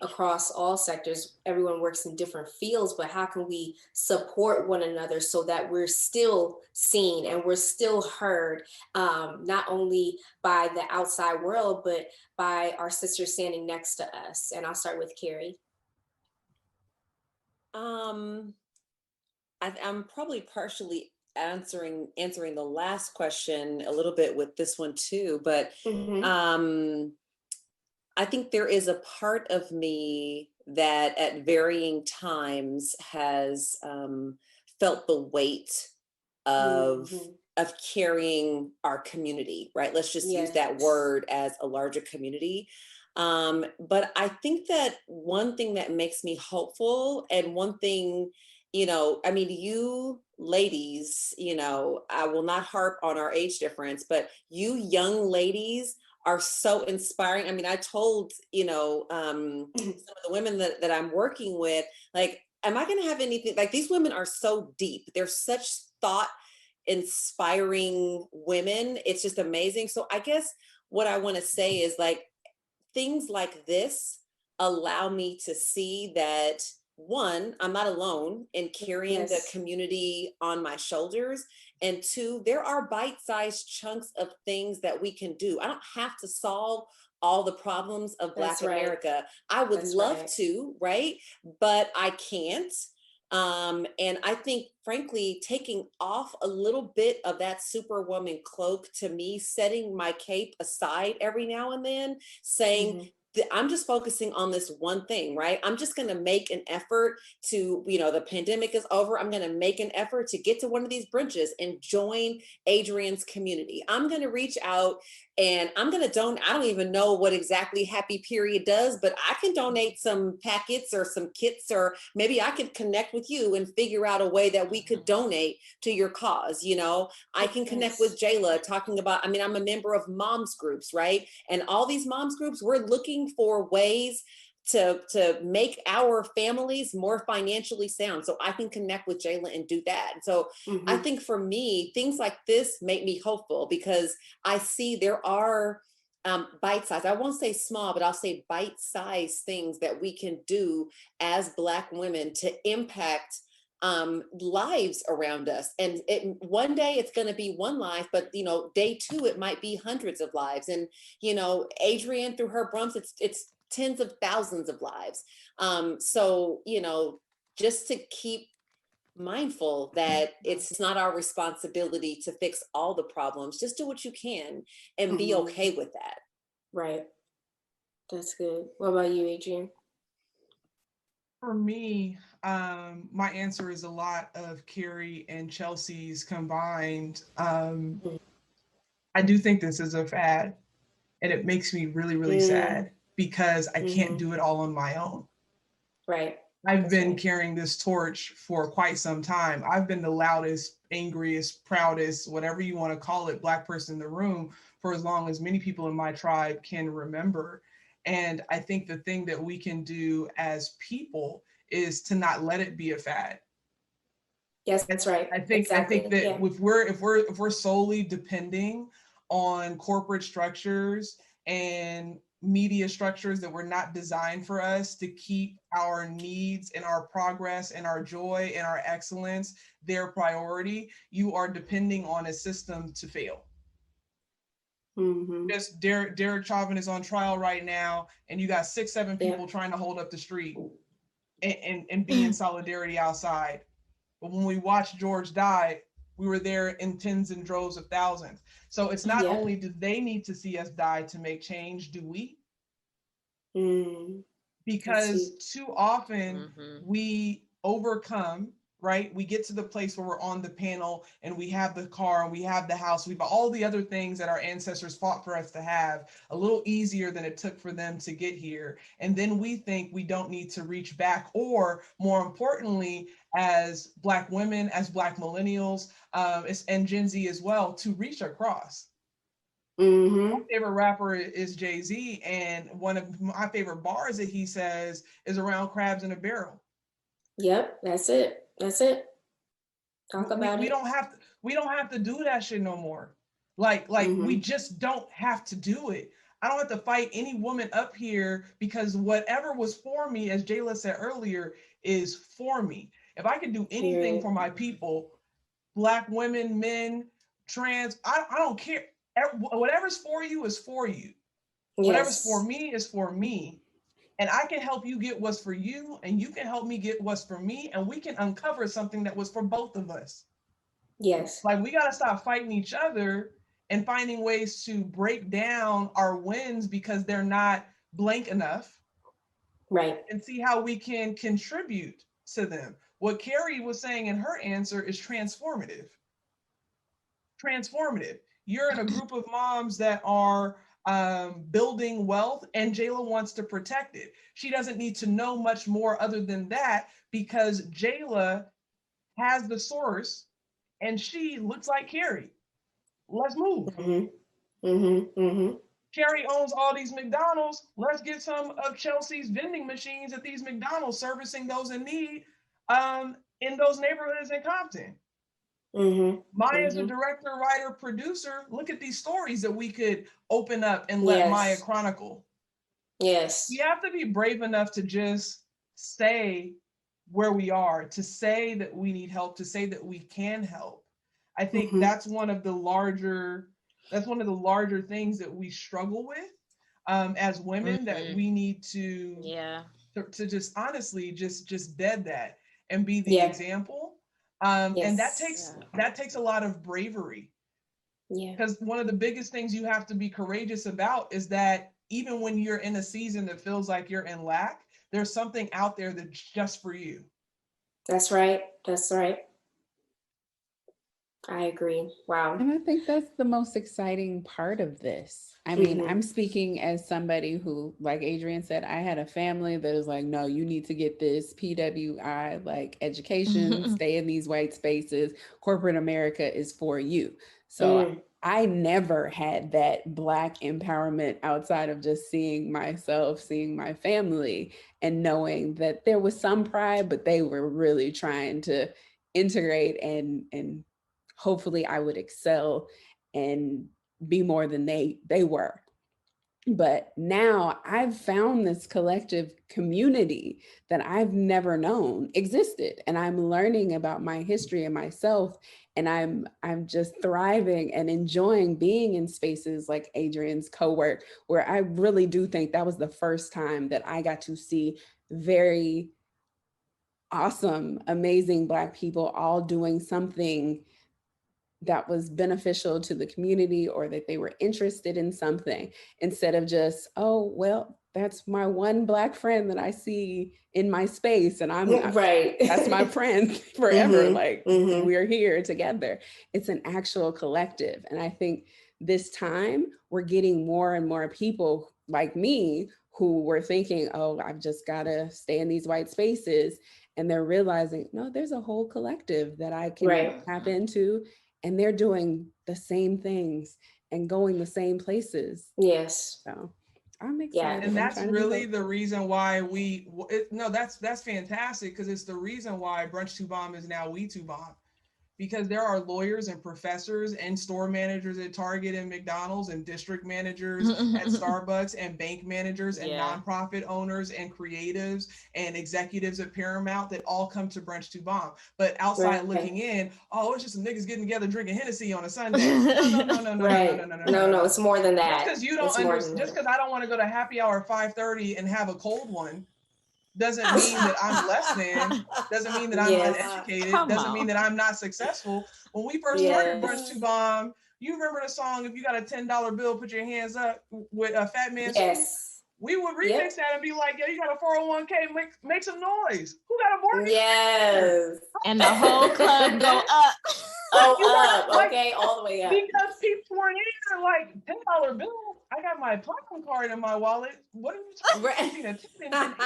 across all sectors, everyone works in different fields, but how can we support one another so that we're still seen and we're still heard, not only by the outside world, but by our sisters standing next to us? And I'll start with Keri. I'm probably partially answering the last question a little bit with this one too, but I think there is a part of me that at varying times has felt the weight of carrying our community, right? Let's just use that word as a larger community. But I think that one thing that makes me hopeful, and one thing, you know, I mean, you ladies, you know, I will not harp on our age difference, but you young ladies are so inspiring. I mean, I told, you know, some of the women that I'm working with, like, am I going to have anything? Like, these women are so deep. They're such thought inspiring women. It's just amazing. So I guess what I want to say is, like, things like this allow me to see that, one, I'm not alone in carrying the community on my shoulders. And two, there are bite-sized chunks of things that we can do. I don't have to solve all the problems of Black America. I would love to, right? But I can't. And I think, frankly, taking off a little bit of that superwoman cloak, to me, setting my cape aside every now and then, saying, I'm just focusing on this one thing, right? I'm just going to make an effort to, you know, the pandemic is over. I'm going to make an effort to get to one of these brunches and join Adrienne's community. I'm going to reach out and I'm going to donate. I don't even know what exactly Happy Period does, but I can donate some packets or some kits, or maybe I could connect with you and figure out a way that we could donate to your cause. You know, I can connect with Jala talking about, I mean, I'm a member of moms groups, right? And all these moms groups, we're looking for ways to make our families more financially sound. So I can connect with Jayla and do that. So I think for me, things like this make me hopeful, because I see there are bite-sized, I won't say small, but I'll say bite-sized things that we can do as Black women to impact lives around us. And one day it's going to be one life, but, you know, day two, it might be hundreds of lives. And, you know, Adrienne, through her brunch, it's tens of thousands of lives. So, you know, just to keep mindful that it's not our responsibility to fix all the problems. Just do what you can and be okay with that. Right. That's good. What about you, Adrienne? For me, my answer is a lot of Keri and Chelsea's combined. I do think this is a fad, and it makes me really, really sad, because I can't do it all on my own. Right. I've been carrying this torch for quite some time. I've been the loudest, angriest, proudest, whatever you want to call it, Black person in the room for as long as many people in my tribe can remember. And I think the thing that we can do as people is to not let it be a fad. Yes, that's right. I think that if we're solely depending on corporate structures and media structures that were not designed for us to keep our needs and our progress and our joy and our excellence their priority, you are depending on a system to fail. Just Derek Chauvin is on trial right now, and you got 6-7 people trying to hold up the street. and be in solidarity outside. But when we watched George die, we were there in tens and droves of thousands. So it's not only do they need to see us die to make change, do we? Because too often we overcome, right? We get to the place where we're on the panel and we have the car and we have the house, we've all the other things that our ancestors fought for us to have a little easier than it took for them to get here. And then we think we don't need to reach back, or more importantly, as Black women, as Black millennials, and Gen Z as well, to reach across. My favorite rapper is Jay-Z, and one of my favorite bars that he says is around crabs in a barrel. Yep, that's it. Talk about we it. We don't have to do that shit no more. Like we just don't have to do it. I don't have to fight any woman up here, because whatever was for me, as Jayla said earlier, is for me. If I can do anything for my people, Black women, men, trans, I don't care. Whatever's for you is for you. Yes. Whatever's for me is for me. And I can help you get what's for you, and you can help me get what's for me, and we can uncover something that was for both of us. Yes. Like, we got to stop fighting each other and finding ways to break down our wins because they're not blank enough. Right. And see how we can contribute to them. What Keri was saying in her answer is transformative. Transformative. You're in a group of moms that are building wealth, and Jayla wants to protect it. She doesn't need to know much more other than that, because Jayla has the source and she looks like Keri. Let's move. Keri owns all these McDonald's. Let's get some of Chelsea's vending machines at these McDonald's, servicing those in need in those neighborhoods in Compton. Maya's a director, writer, producer. Look at these stories that we could open up and let Maya chronicle. Yes. We have to be brave enough to just say where we are, to say that we need help, to say that we can help. I think that's one of the larger things that we struggle with as women, that we need to just honestly just dead that and be the example. And that takes a lot of bravery. Yeah. Because one of the biggest things you have to be courageous about is that even when you're in a season that feels like you're in lack, there's something out there that's just for you. That's right. That's right. I agree. Wow. And I think that's the most exciting part of this. I mean, I'm speaking as somebody who, like Adrienne said, I had a family that is like, no, you need to get this PWI, like education, stay in these white spaces. Corporate America is for you. So I never had that Black empowerment outside of just seeing myself, seeing my family, and knowing that there was some pride, but they were really trying to integrate and hopefully I would excel and be more than they were. But now I've found this collective community that I've never known existed. And I'm learning about my history and myself. And I'm just thriving and enjoying being in spaces like Adrienne's co-work, where I really do think that was the first time that I got to see very awesome, amazing Black people all doing something that was beneficial to the community, or that they were interested in something, instead of just, oh, well, that's my one Black friend that I see in my space, and that's my friend forever. We're here together. It's an actual collective. And I think this time we're getting more and more people like me who were thinking, oh, I've just got to stay in these white spaces. And they're realizing, no, there's a whole collective that I can tap into. And they're doing the same things and going the same places. Yes. So I'm excited. Yeah, and that's really the reason why that's fantastic, because it's the reason why Brunch to Bomb is now We to Bomb. Because there are lawyers and professors and store managers at Target and McDonald's, and district managers at Starbucks, and bank managers and nonprofit owners and creatives and executives at Paramount that all come to Brunch to Bomb. But outside looking in, oh, it's just some niggas getting together drinking Hennessy on a Sunday. No, it's more than that. Just because I don't want to go to happy hour 5:30 and have a cold one doesn't mean that I'm less than, doesn't mean that I'm uneducated, doesn't mean that I'm not successful. When we first started Brunch to Bomb, you remember the song, if you got a $10 bill, put your hands up, with a Fat Man? We would remix that and be like, yo, you got a 401k, make some noise. Who got a mortgage? Yes. And the whole club go up. Okay, all the way up. Because people were in here like, $10 bill, I got my platinum card in my wallet. What are you talking about?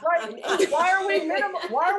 Like, why are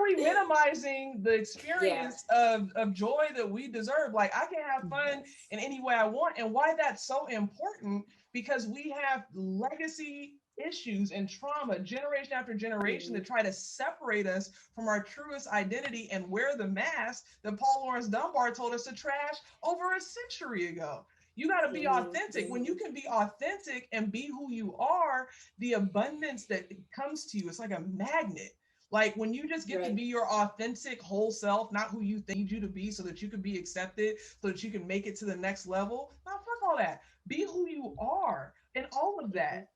we minimizing the experience of joy that we deserve? Like, I can have fun in any way I want. And why that's so important, because we have legacy issues and trauma generation after generation that try to separate us from our truest identity and wear the mask that Paul Laurence Dunbar told us to trash over a century ago. You got to be authentic. When you can be authentic and be who you are, the abundance that comes to you, it's like a magnet. Like when you just get to be your authentic whole self, not who you think you to be, so that you can be accepted, so that you can make it to the next level. Now, fuck all that. Be who you are, and all of that.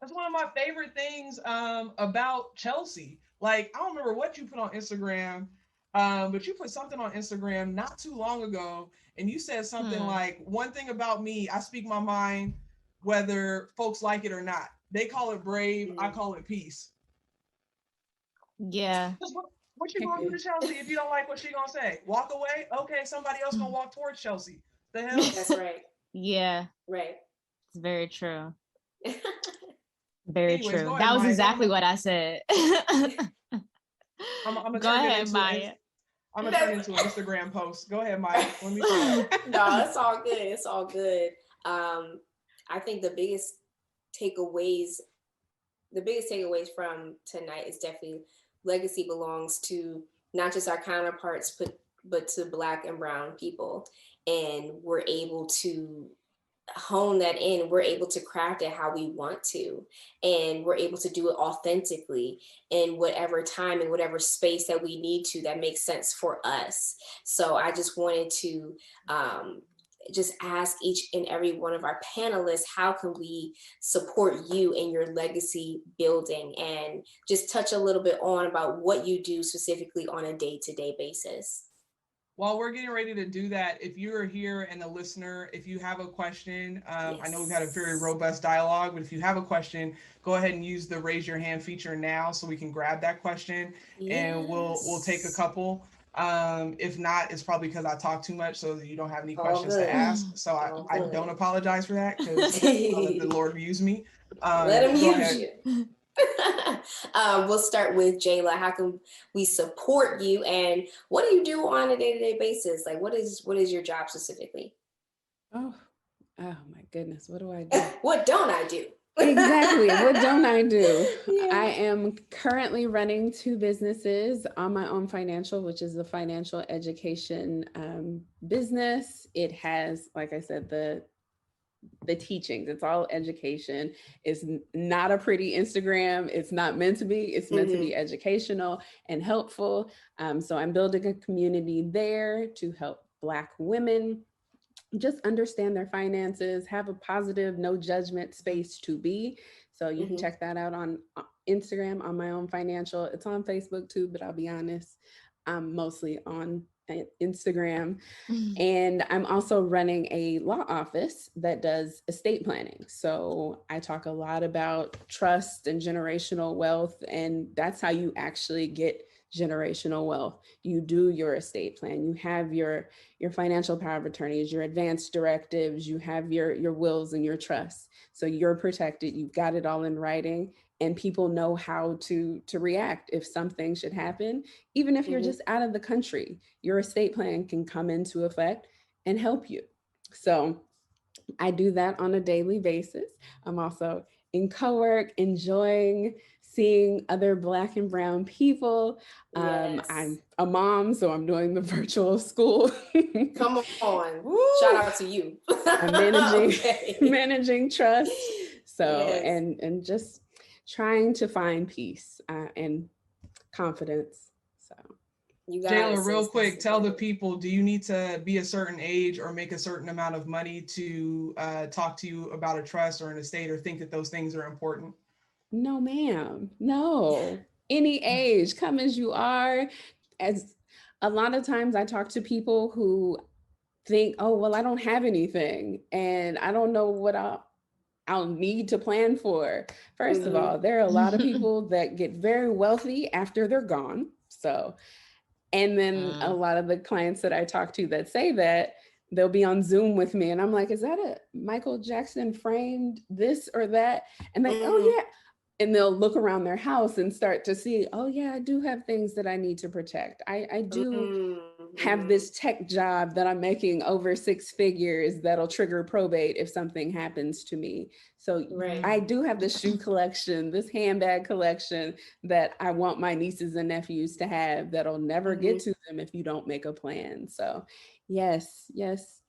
That's one of my favorite things about Chelsea. Like, I don't remember what you put on Instagram, but you put something on Instagram not too long ago, and you said something like, one thing about me, I speak my mind, whether folks like it or not. They call it brave, I call it peace. Yeah. What you gonna do to Chelsea if you don't like what she gonna say? Walk away? Okay, somebody else gonna walk towards Chelsea. The hell? That's right. Yeah. Right. It's very true. Very Anyways, true. ahead, That was Maya. exactly what I said. I'm gonna Go ahead, Maya. I'm gonna turn into an Instagram post. Go ahead, Maya. Let me No, it's all good. It's all good. I think the biggest takeaways from tonight is definitely legacy belongs to not just our counterparts, but to Black and Brown people. And we're able to hone that in. We're able to craft it how we want to, and we're able to do it authentically in whatever time and whatever space that we need to, that makes sense for us. So I just wanted to just ask each and every one of our panelists, how can we support you in your legacy building, and just touch a little bit on about what you do specifically on a day-to-day basis. While we're getting ready to do that, if you're here and a listener, if you have a question, I know we've had a very robust dialogue, but if you have a question, go ahead and use the raise your hand feature now so we can grab that question, and we'll take a couple. If not, it's probably because I talk too much, so that you don't have any questions to ask. So I don't apologize for that, because I'll let the Lord use me. Let him use you. We'll start with Jala. How can we support you, and what do you do on a day-to-day basis? Like, what is your job specifically? Oh my goodness, what do I do? What don't I do? Exactly. What don't I do? Yeah. I am currently running 2 businesses on my own financial, which is the financial education business. It has, like I said, the teachings. It's all education. It's not a pretty Instagram. It's not meant to be. It's meant to be educational and helpful. So I'm building a community there to help Black women just understand their finances, have a positive, no judgment space to be. So you can check that out on Instagram, on my own financial. It's on Facebook too, but I'll be honest, I'm mostly on Instagram. And I'm also running a law office that does estate planning. So I talk a lot about trust and generational wealth, and that's how you actually get generational wealth. You do your estate plan, you have your financial power of attorneys, your advance directives, you have your wills and your trusts. So you're protected, you've got it all in writing, and people know how to react if something should happen. Even if you're just out of the country, your estate plan can come into effect and help you. So I do that on a daily basis. I'm also in co-work, enjoying seeing other Black and Brown people. I'm a mom, so I'm doing the virtual school. Come on. Woo. Shout out to you. I'm managing trust. So, and just trying to find peace and confidence. So, you guys, Jala, real quick, tell the people, do you need to be a certain age or make a certain amount of money to talk to you about a trust or an estate, or think that those things are important? No, ma'am. No. any age, come as you are. As a lot of times I talk to people who think, oh, well, I don't have anything and I don't know what I'll need to plan for. First of all, there are a lot of people that get very wealthy after they're gone. So, and then a lot of the clients that I talk to that say that, they'll be on Zoom with me and I'm like, is that a Michael Jackson framed this or that? And they, oh yeah. And they'll look around their house and start to see, oh yeah, I do have things that I need to protect. I do have this tech job that I'm making over 6 figures that'll trigger probate if something happens to me. So I do have this shoe collection, this handbag collection that I want my nieces and nephews to have that'll never get to them if you don't make a plan. So yes,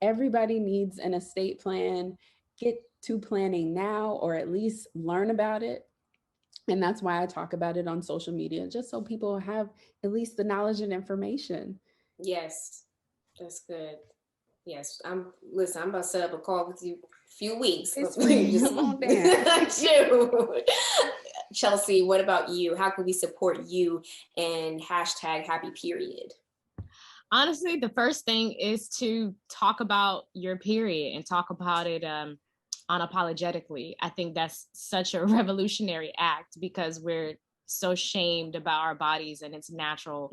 everybody needs an estate plan. Get to planning now, or at least learn about it. And that's why I talk about it on social media, just so people have at least the knowledge and information. Yes, that's good. Yes, I'm about to set up a call with you a few weeks. Come on down. Chelsea, what about you? How can we support you and #happy period? Honestly, the first thing is to talk about your period and talk about it unapologetically. I think that's such a revolutionary act because we're so shamed about our bodies and its natural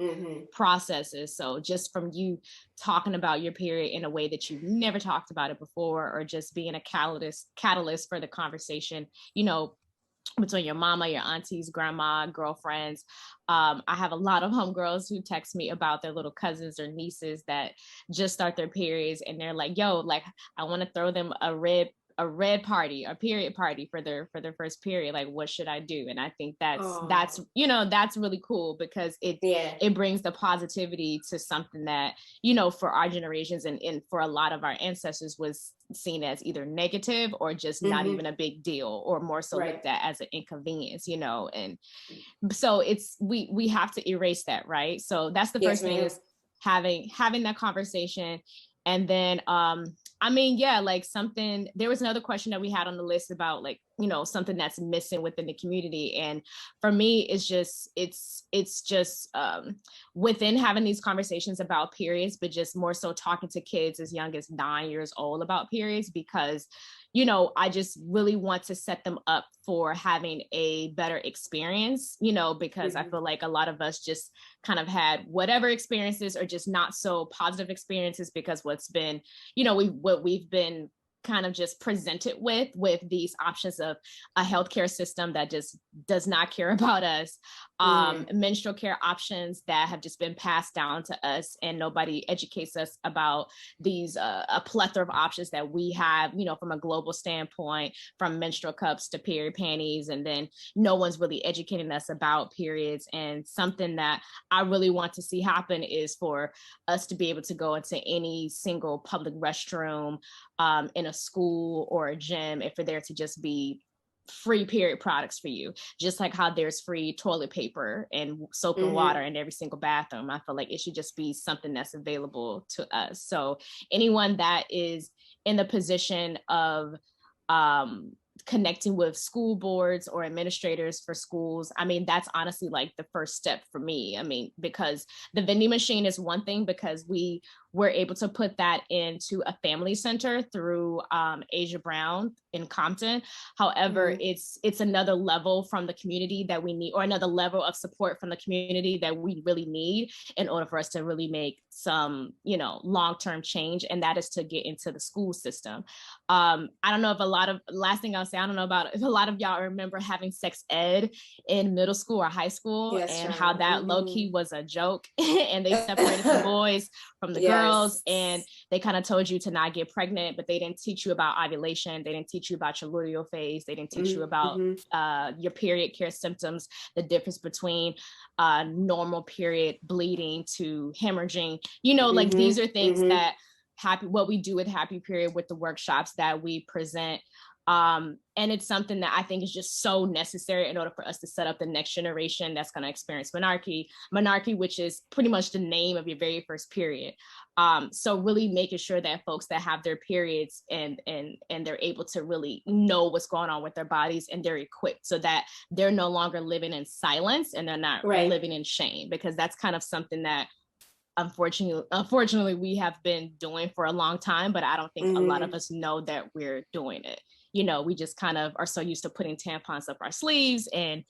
processes. So just from you talking about your period in a way that you've never talked about it before, or just being a catalyst for the conversation, you know, between your mama, your aunties, grandma, girlfriends. I have a lot of homegirls who text me about their little cousins or nieces that just start their periods and they're like, yo, like I want to throw them a red party, a period party for their first period. Like, what should I do? And I think that's you know, that's really cool because it brings the positivity to something that, you know, for our generations and for a lot of our ancestors was seen as either negative or just not even a big deal, or more so looked at as an inconvenience, you know. And so it's we have to erase that, right? So that's the first thing, is having that conversation. And then I mean, yeah, like something, there was another question that we had on the list about, like, you know, something that's missing within the community. And for me, it's just within having these conversations about periods, but just more so talking to kids as young as 9 years old about periods, because, you know, I just really want to set them up for having a better experience, you know, because I feel like a lot of us just kind of had whatever experiences or just not so positive experiences because what's been, you know, what we've been kind of just presented with these options of a healthcare system that just does not care about us, menstrual care options that have just been passed down to us, and nobody educates us about these a plethora of options that we have, you know, from a global standpoint, from menstrual cups to period panties, and then no one's really educating us about periods. And something that I really want to see happen is for us to be able to go into any single public restroom in a school or a gym, if they're there to just be free period products for you, just like how there's free toilet paper and soap and water in every single bathroom. I feel like it should just be something that's available to us. So anyone that is in the position of connecting with school boards or administrators for schools, I mean, that's honestly like the first step for me. I mean, because the vending machine is one thing, because we were able to put that into a family center through Asia Brown in Compton. However, it's another level from the community that we need, or another level of support from the community that we really need in order for us to really make some, you know, long-term change. And that is to get into the school system. I don't know if last thing I'll say, I don't know about if a lot of y'all remember having sex ed in middle school or high school, and how that low-key was a joke and they separated the boys from the girls, and they kind of told you to not get pregnant, but they didn't teach you about ovulation. They didn't teach you about your luteal phase. They didn't teach you about your period care symptoms, the difference between normal period bleeding to hemorrhaging, you know, like these are things that what we do with Happy Period with the workshops that we present And it's something that I think is just so necessary in order for us to set up the next generation that's going to experience monarchy, which is pretty much the name of your very first period. So really making sure that folks that have their periods and they're able to really know what's going on with their bodies, and they're equipped so that they're no longer living in silence and they're not living in shame, because that's kind of something that unfortunately we have been doing for a long time, but I don't think a lot of us know that we're doing it. You know, we just kind of are so used to putting tampons up our sleeves and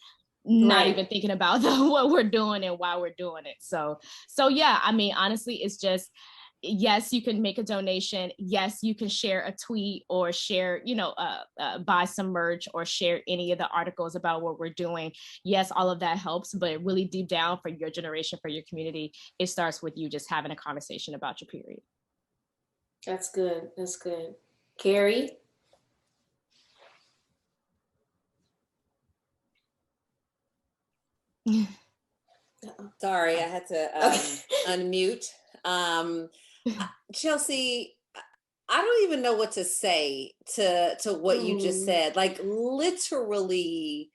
not even thinking about what we're doing and why we're doing it. So yeah, I mean, honestly, it's just, yes, you can make a donation. Yes, you can share a tweet or share, buy some merch or share any of the articles about what we're doing. Yes, all of that helps, but really deep down for your generation, for your community, it starts with you just having a conversation about your period. That's good. That's good. Keri? Sorry, I had to unmute. Chelsea, I don't even know what to say to what you just said. Like, literally,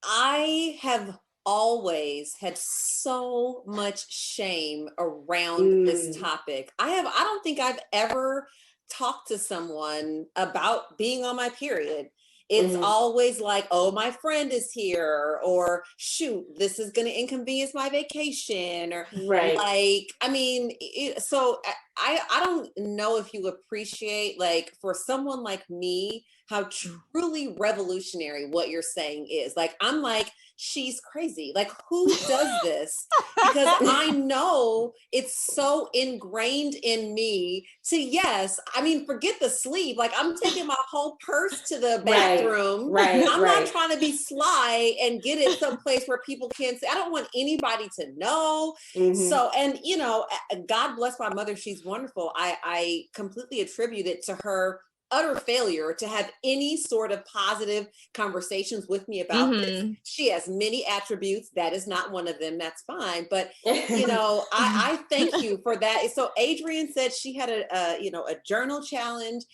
I have always had so much shame around this topic. I don't think I've ever talked to someone about being on my period. It's always like, oh, my friend is here, or shoot, this is going to inconvenience my vacation, or like, I mean, so I don't know if you appreciate, like, for someone like me, how truly revolutionary what you're saying is. Like, I'm like, she's crazy. Like, who does this? Because I know it's so ingrained in me to, yes, I mean, forget the sleeve. Like, I'm taking my whole purse to the bathroom. I'm not trying to be sly and get it someplace where people can't see. I don't want anybody to know. So, and, you know, God bless my mother. She's wonderful. I completely attribute it to her utter failure to have any sort of positive conversations with me about this. She has many attributes. That is not one of them. That's fine. But, you know, I thank you for that. So Adrienne said she had a journal challenge.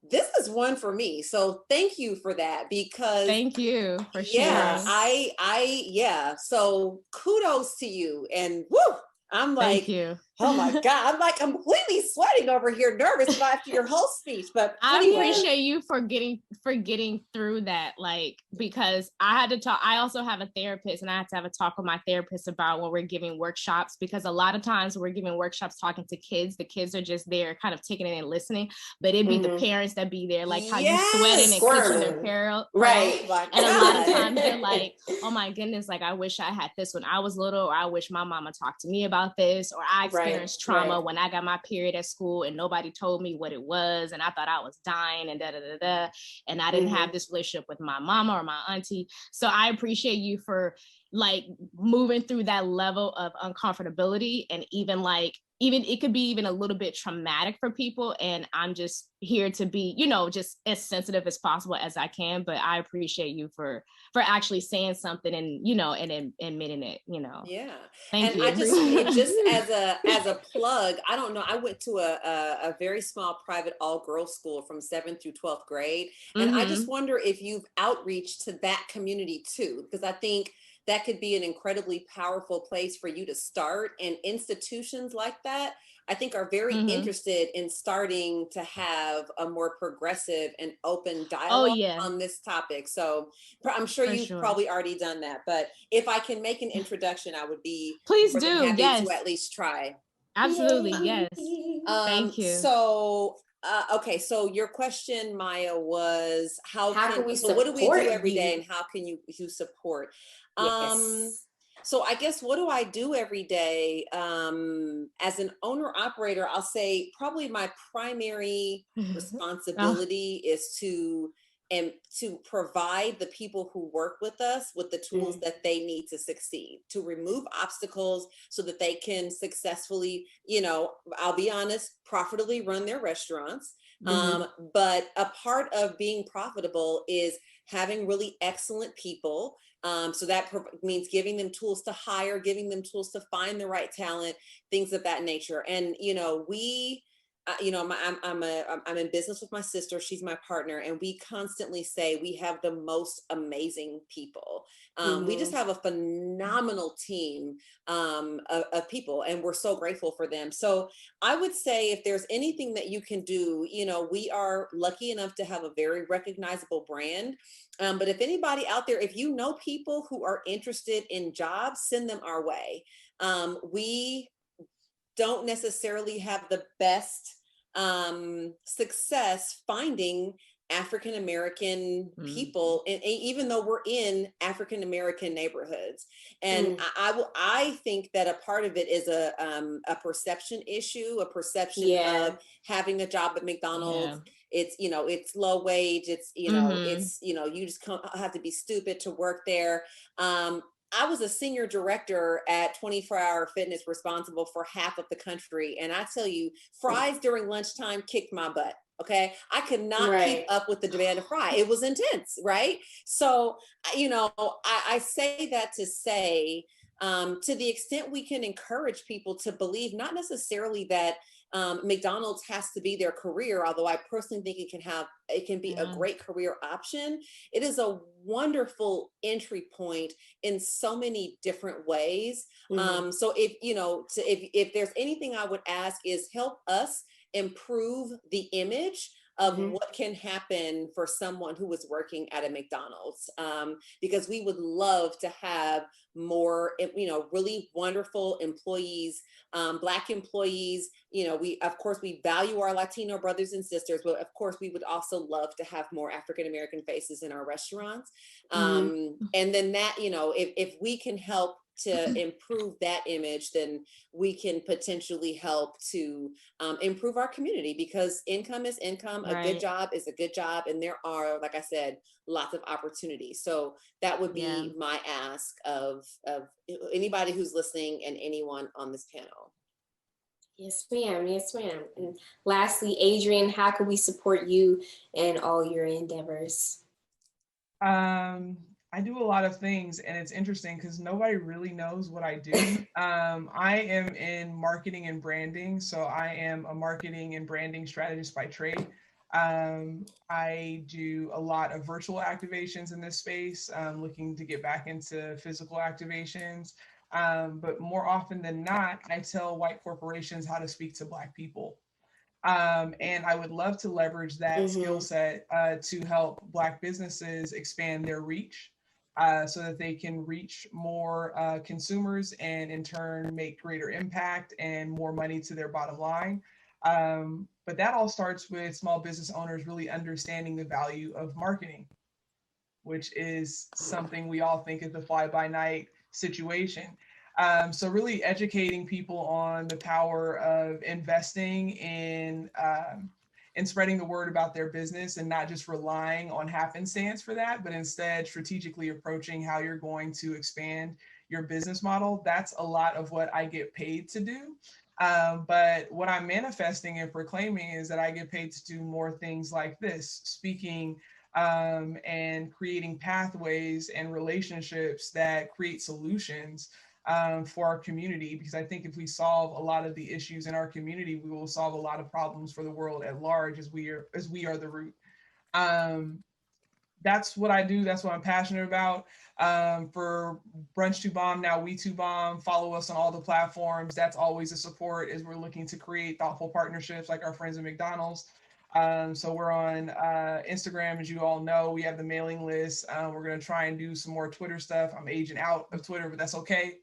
This is one for me. So thank you for that, because thank you for sharing. Yeah, so kudos to you, and woo, I'm like, thank you. Oh my God, I'm like completely sweating over here, nervous after your whole speech. But I appreciate you for getting through that, like, because I had to talk. I also have a therapist, and I had to have a talk with my therapist about when we're giving workshops, because a lot of times when we're giving workshops talking to kids, the kids are just there kind of taking it and listening, but it'd be the parents that be there, like how you sweating and clutching their pearl. And a lot of times they're like, oh my goodness, like, I wish I had this when I was little, or I wish my mama talked to me about this, or I experienced trauma when I got my period at school and nobody told me what it was, and I thought I was dying, and and I didn't have this relationship with my mama or my auntie. So I appreciate you for, like, moving through that level of uncomfortability, and even it could be even a little bit traumatic for people, and I'm just here to be, you know, just as sensitive as possible as I can. But I appreciate you for actually saying something, and, you know, and admitting it, you know. Yeah. Thank you. I just as a plug, I don't know, I went to a very small private all-girls school from 7th through 12th grade. And I just wonder if you've outreach to that community too, because I think that could be an incredibly powerful place for you to start. And institutions like that, I think, are very interested in starting to have a more progressive and open dialogue on this topic. So I'm sure you've probably already done that, but if I can make an introduction, I would be happy to at least try. Absolutely. Yes. Thank you. So okay, so your question, Maya, was how can we support? What do we do every day, and how can you support? So I guess, what do I do every day? As an owner operator, I'll say probably my primary responsibility is to provide the people who work with us with the tools that they need to succeed, to remove obstacles so that they can successfully, you know, I'll be honest, profitably run their restaurants. But a part of being profitable is having really excellent people. So that means giving them tools to hire, giving them tools to find the right talent, things of that nature. And, you know, we I'm in business with my sister. She's my partner, and we constantly say we have the most amazing people. We just have a phenomenal team of people, and we're so grateful for them. So I would say if there's anything that you can do, we are lucky enough to have a very recognizable brand. But if anybody out there, if you know people who are interested in jobs, send them our way. We don't necessarily have the best success finding African American people, and even though we're in African American neighborhoods, and I think that a part of it is a perception issue, a perception of having a job at McDonald's. It's it's low wage. It's it's you just have to be stupid to work there. I was a senior director at 24 Hour Fitness, responsible for half of the country. And I tell you, fries during lunchtime kicked my butt. Okay. I could not keep up with the demand of fry. It was intense. Right. So, I say that to say, to the extent we can encourage people to believe, not necessarily that McDonald's has to be their career, although I personally think it can be a great career option. It is a wonderful entry point in so many different ways. So if there's anything I would ask is help us improve the image of what can happen for someone who is working at a McDonald's, because we would love to have more, really wonderful employees, Black employees. Of course, we value our Latino brothers and sisters, but of course, we would also love to have more African American faces in our restaurants. And then that, if we can help to improve that image, then we can potentially help to improve our community, because income is income. A good job is a good job. And there are, like I said, lots of opportunities. So that would be my ask of anybody who's listening and anyone on this panel. Yes, ma'am. Yes, ma'am. And lastly, Adrienne, how can we support you in all your endeavors? I do a lot of things, and it's interesting because nobody really knows what I do. I am in marketing and branding, so I am a marketing and branding strategist by trade. I do a lot of virtual activations in this space, looking to get back into physical activations. But more often than not, I tell white corporations how to speak to Black people. And I would love to leverage that skill set to help Black businesses expand their reach, so that they can reach more consumers and in turn make greater impact and more money to their bottom line. But that all starts with small business owners really understanding the value of marketing, which is something we all think is a fly-by-night situation. So really educating people on the power of investing in spreading the word about their business, and not just relying on happenstance for that, but instead strategically approaching how you're going to expand your business model. That's a lot of what I get paid to do. But what I'm manifesting and proclaiming is that I get paid to do more things like this, speaking and creating pathways and relationships that create solutions for our community, because I think if we solve a lot of the issues in our community, we will solve a lot of problems for the world at large, as we are the root. That's what I do. That's what I'm passionate about. For Brunch to Bomb, now We to Bomb, follow us on all the platforms. That's always a support as we're looking to create thoughtful partnerships like our friends at McDonald's. So we're on Instagram, as you all know. We have the mailing list. We're going to try and do some more Twitter stuff. I'm aging out of Twitter, but that's okay.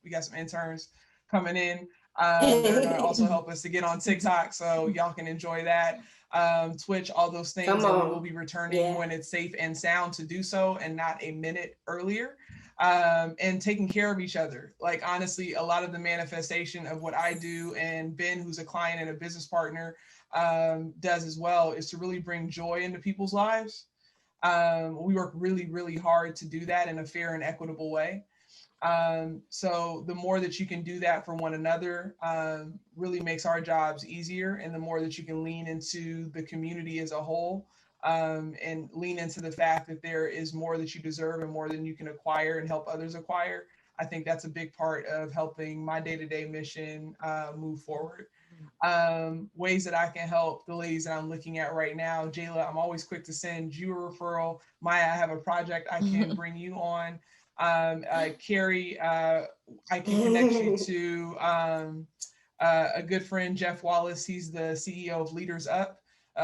We got some interns coming in. They're going to also help us to get on TikTok, so y'all can enjoy that. Twitch, all those things, and we will be returning when it's safe and sound to do so, and not a minute earlier. And taking care of each other. Like, honestly, a lot of the manifestation of what I do, and Ben, who's a client and a business partner, does as well, is to really bring joy into people's lives. We work really, really hard to do that in a fair and equitable way. So the more that you can do that for one another, really makes our jobs easier. And the more that you can lean into the community as a whole, and lean into the fact that there is more that you deserve and more than you can acquire and help others acquire, I think that's a big part of helping my day-to-day mission move forward. Ways that I can help the ladies that I'm looking at right now. Jala, I'm always quick to send you a referral. Maya, I have a project I can bring you on. Keri, I can connect you to a good friend, Jeff Wallace. He's the CEO of Leaders Up.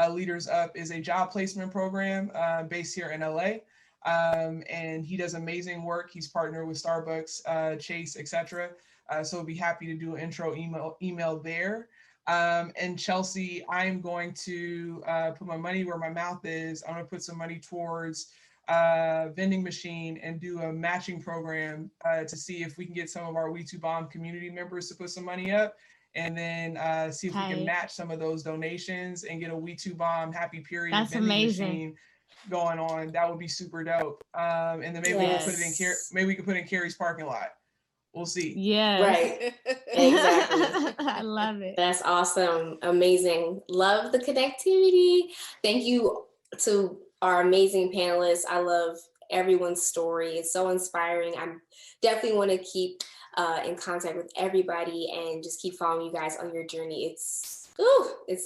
Leaders Up is a job placement program based here in LA. And he does amazing work. He's partnered with Starbucks, Chase, etc. So I'll be happy to do an intro email there. And Chelsea, I'm going to put my money where my mouth is. I'm going to put some money towards vending machine and do a matching program to see if we can get some of our We Too Bomb community members to put some money up, and then see if we can match some of those donations and get a We Too Bomb Happy Period vending machine going on. That would be super dope. And then maybe we can put it in maybe we can put it in Keri's parking lot. We'll see. Yeah. Right. Exactly. I love it. That's awesome. Amazing. Love the connectivity. Thank you to our amazing panelists. I love everyone's story. It's so inspiring. I definitely want to keep in contact with everybody and just keep following you guys on your journey. It's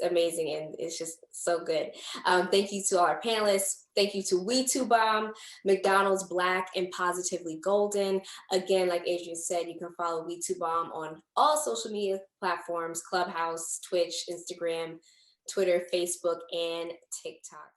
amazing and it's just so good. Thank you to all our panelists. Thank you to We Too Bomb, McDonald's Black, and Positively Golden. Again, like Adrienne said, you can follow We Too Bomb on all social media platforms: Clubhouse, Twitch, Instagram, Twitter, Facebook, and TikTok.